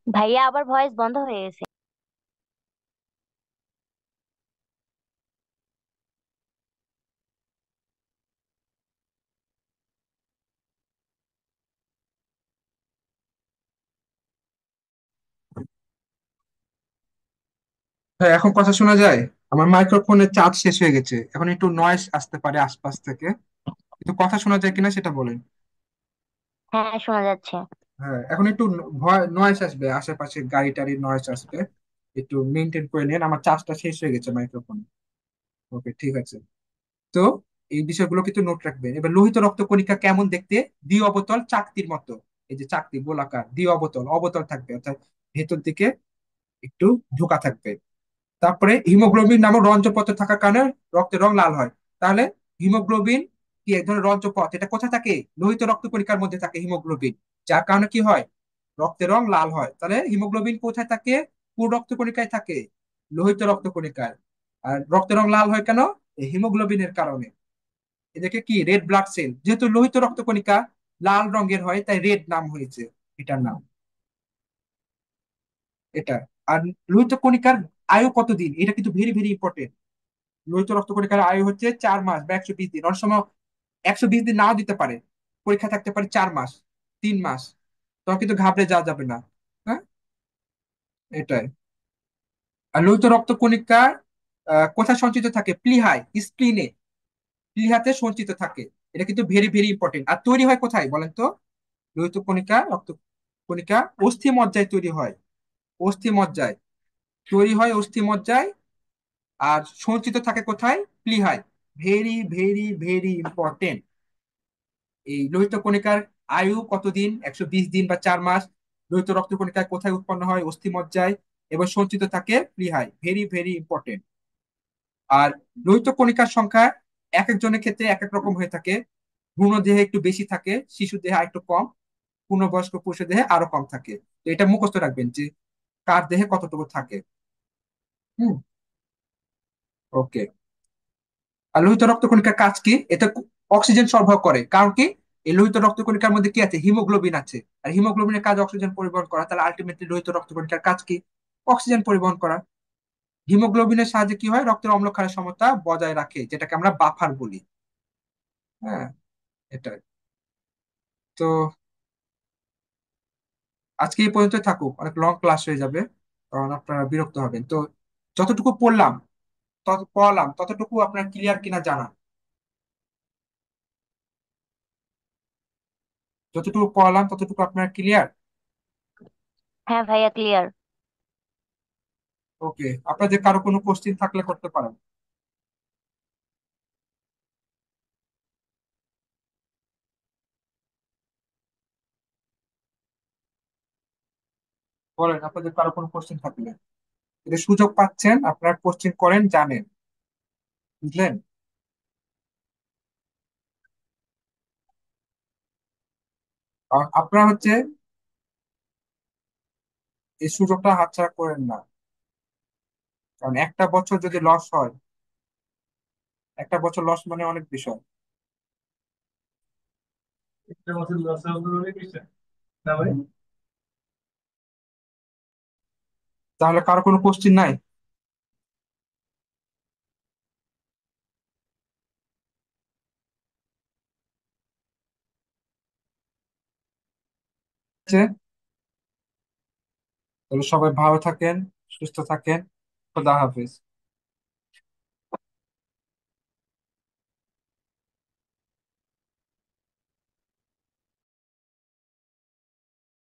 ভাইয়া আবার ভয়েস বন্ধ হয়ে গেছে। হ্যাঁ, এখন কথা শোনা যায়? আমার মাইক্রোফোনের চার্জ শেষ হয়ে গেছে, এখন একটু নয়েজ আসতে পারে আশপাশ থেকে। কিন্তু কথা শোনা যায় কিনা সেটা বলেন। হ্যাঁ, শোনা যাচ্ছে। হ্যাঁ, এখন একটু নয়েজ আসবে, আশেপাশে গাড়ি টাড়ির নয়েজ আসবে। একটু মেনটেন করে নেন, আমার চার্জটা শেষ হয়ে গেছে মাইক্রোফোন। ওকে, ঠিক আছে। তো এই বিষয়গুলো কিন্তু নোট রাখবেন। এবার লোহিত রক্তকণিকা কেমন দেখতে? দ্বি অবতল চাকতির মতো। এই যে চাকতি গোলাকার, দ্বি অবতল অবতল থাকবে, অর্থাৎ ভেতর দিকে একটু ঢোকা থাকবে। তারপরে হিমোগ্লোবিন নামক রঞ্জকপত্র থাকার কারণে রক্তের রং লাল হয়। তাহলে হিমোগ্লোবিন কি এক ধরনের রঞ্জকপথ, এটা কোথায় থাকে? লোহিত রক্তকণিকার মধ্যে থাকে হিমোগ্লোবিন, যার কারণে কি হয়? রক্তের রং লাল হয়। তাহলে হিমোগ্লোবিন কোথায় থাকে? কোন রক্তকণিকায় থাকে? লোহিত রক্তকণিকায়। আর রক্তের রং লাল হয় কেন? এই হিমোগ্লোবিনের কারণে। এদেরকে কি রেড ব্লাড সেল, যেহেতু লোহিত রক্তকণিকা লাল রঙের হয় তাই রেড নাম হয়েছে এটার নাম, এটা। আর লোহিত কণিকার আয়ু কতদিন, এটা কিন্তু ভেরি ভেরি ইম্পর্টেন্ট। লোহিত রক্তকণিকার আয়ু হচ্ছে 4 মাস বা 120 দিন। অনেক সময় 120 দিন নাও দিতে পারে, পরীক্ষা থাকতে পারে 4 মাস, 3 মাস। তখন কিন্তু ঘাবড়ে যাওয়া যাবে না। হ্যাঁ, এটাই। আর লোহিত রক্তকণিকা কোথায় সঞ্চিত থাকে? প্লিহায়, স্প্লিনে, প্লিহাতে সঞ্চিত থাকে। এটা কিন্তু ভেরি ভেরি ইম্পর্টেন্ট। আর তৈরি হয় কোথায় বলেন তো? লোহিত কণিকা রক্ত কণিকা অস্থি মজ্জায় তৈরি হয়, অস্থি মজ্জায় তৈরি হয়, অস্থি মজ্জায়। আর সঞ্চিত থাকে কোথায়? প্লিহায়। Very very very important. এই লোহিত কণিকার আয়ু কতদিন? 120 দিন বা 4 মাস। লোহিত রক্ত কণিকা কোথায় উৎপন্ন হয়? অস্থি মজ্জায়। এবং সঞ্চিত থাকে প্লিহায়। Very very important. আর লোহিত কণিকার সংখ্যা এক একজনের ক্ষেত্রে এক এক রকম হয়ে থাকে। ভ্রূণ দেহে একটু বেশি থাকে, শিশু দেহে একটু কম, পূর্ণবয়স্ক পুরুষের দেহে আরো কম থাকে। তো এটা মুখস্থ রাখবেন যে কার দেহে কতটুকু থাকে। হুম, ওকে। আর লোহিত রক্তকণিকার কাজ কি? এটা অক্সিজেন সরবরাহ করে। কারণ কি? এই লোহিত রক্তকণিকার মধ্যে কি আছে? হিমোগ্লোবিন আছে। আর হিমোগ্লোবিনের কাজ অক্সিজেন পরিবহন করা। তাহলে আলটিমেটলি লোহিত রক্তকণিকার কাজ কি? অক্সিজেন পরিবহন করা। হিমোগ্লোবিনের সাহায্যে কি হয়? রক্তের অম্ল ক্ষারের সমতা বজায় রাখে, যেটাকে আমরা বাফার বলি। হ্যাঁ, এটাই। তো আজকে এই পর্যন্ত থাকুক, অনেক লং ক্লাস হয়ে যাবে, কারণ আপনারা বিরক্ত হবেন। তো যতটুকু পড়লাম, পড়ালাম ততটুকু আপনার ক্লিয়ার কিনা জানান। যতটুকু পড়ালাম ততটুকু আপনার ক্লিয়ার? হ্যাঁ ভাইয়া, ক্লিয়ার। ওকে, আপনাদের কারো কোনো কোশ্চিন থাকলে করতে পারেন। বলেন আপনাদের কারো কোনো কোশ্চেন থাকলে। এটা সুযোগ পাচ্ছেন, আপনারা কোশ্চেন করেন, জানেন। বুঝলেন? আর আপনারা হচ্ছে এই সুযোগটা হাতছাড়া করেন না। কারণ একটা বছর যদি লস হয়, একটা বছর লস মানে অনেক বিষয়। একটা বছর লস হবে অনেক বিষয়, না ভাই? তাহলে কারো কোনো কোশ্চেন নাই? আছে? তাহলে সবাই ভালো থাকেন, সুস্থ থাকেন। খোদা হাফেজ।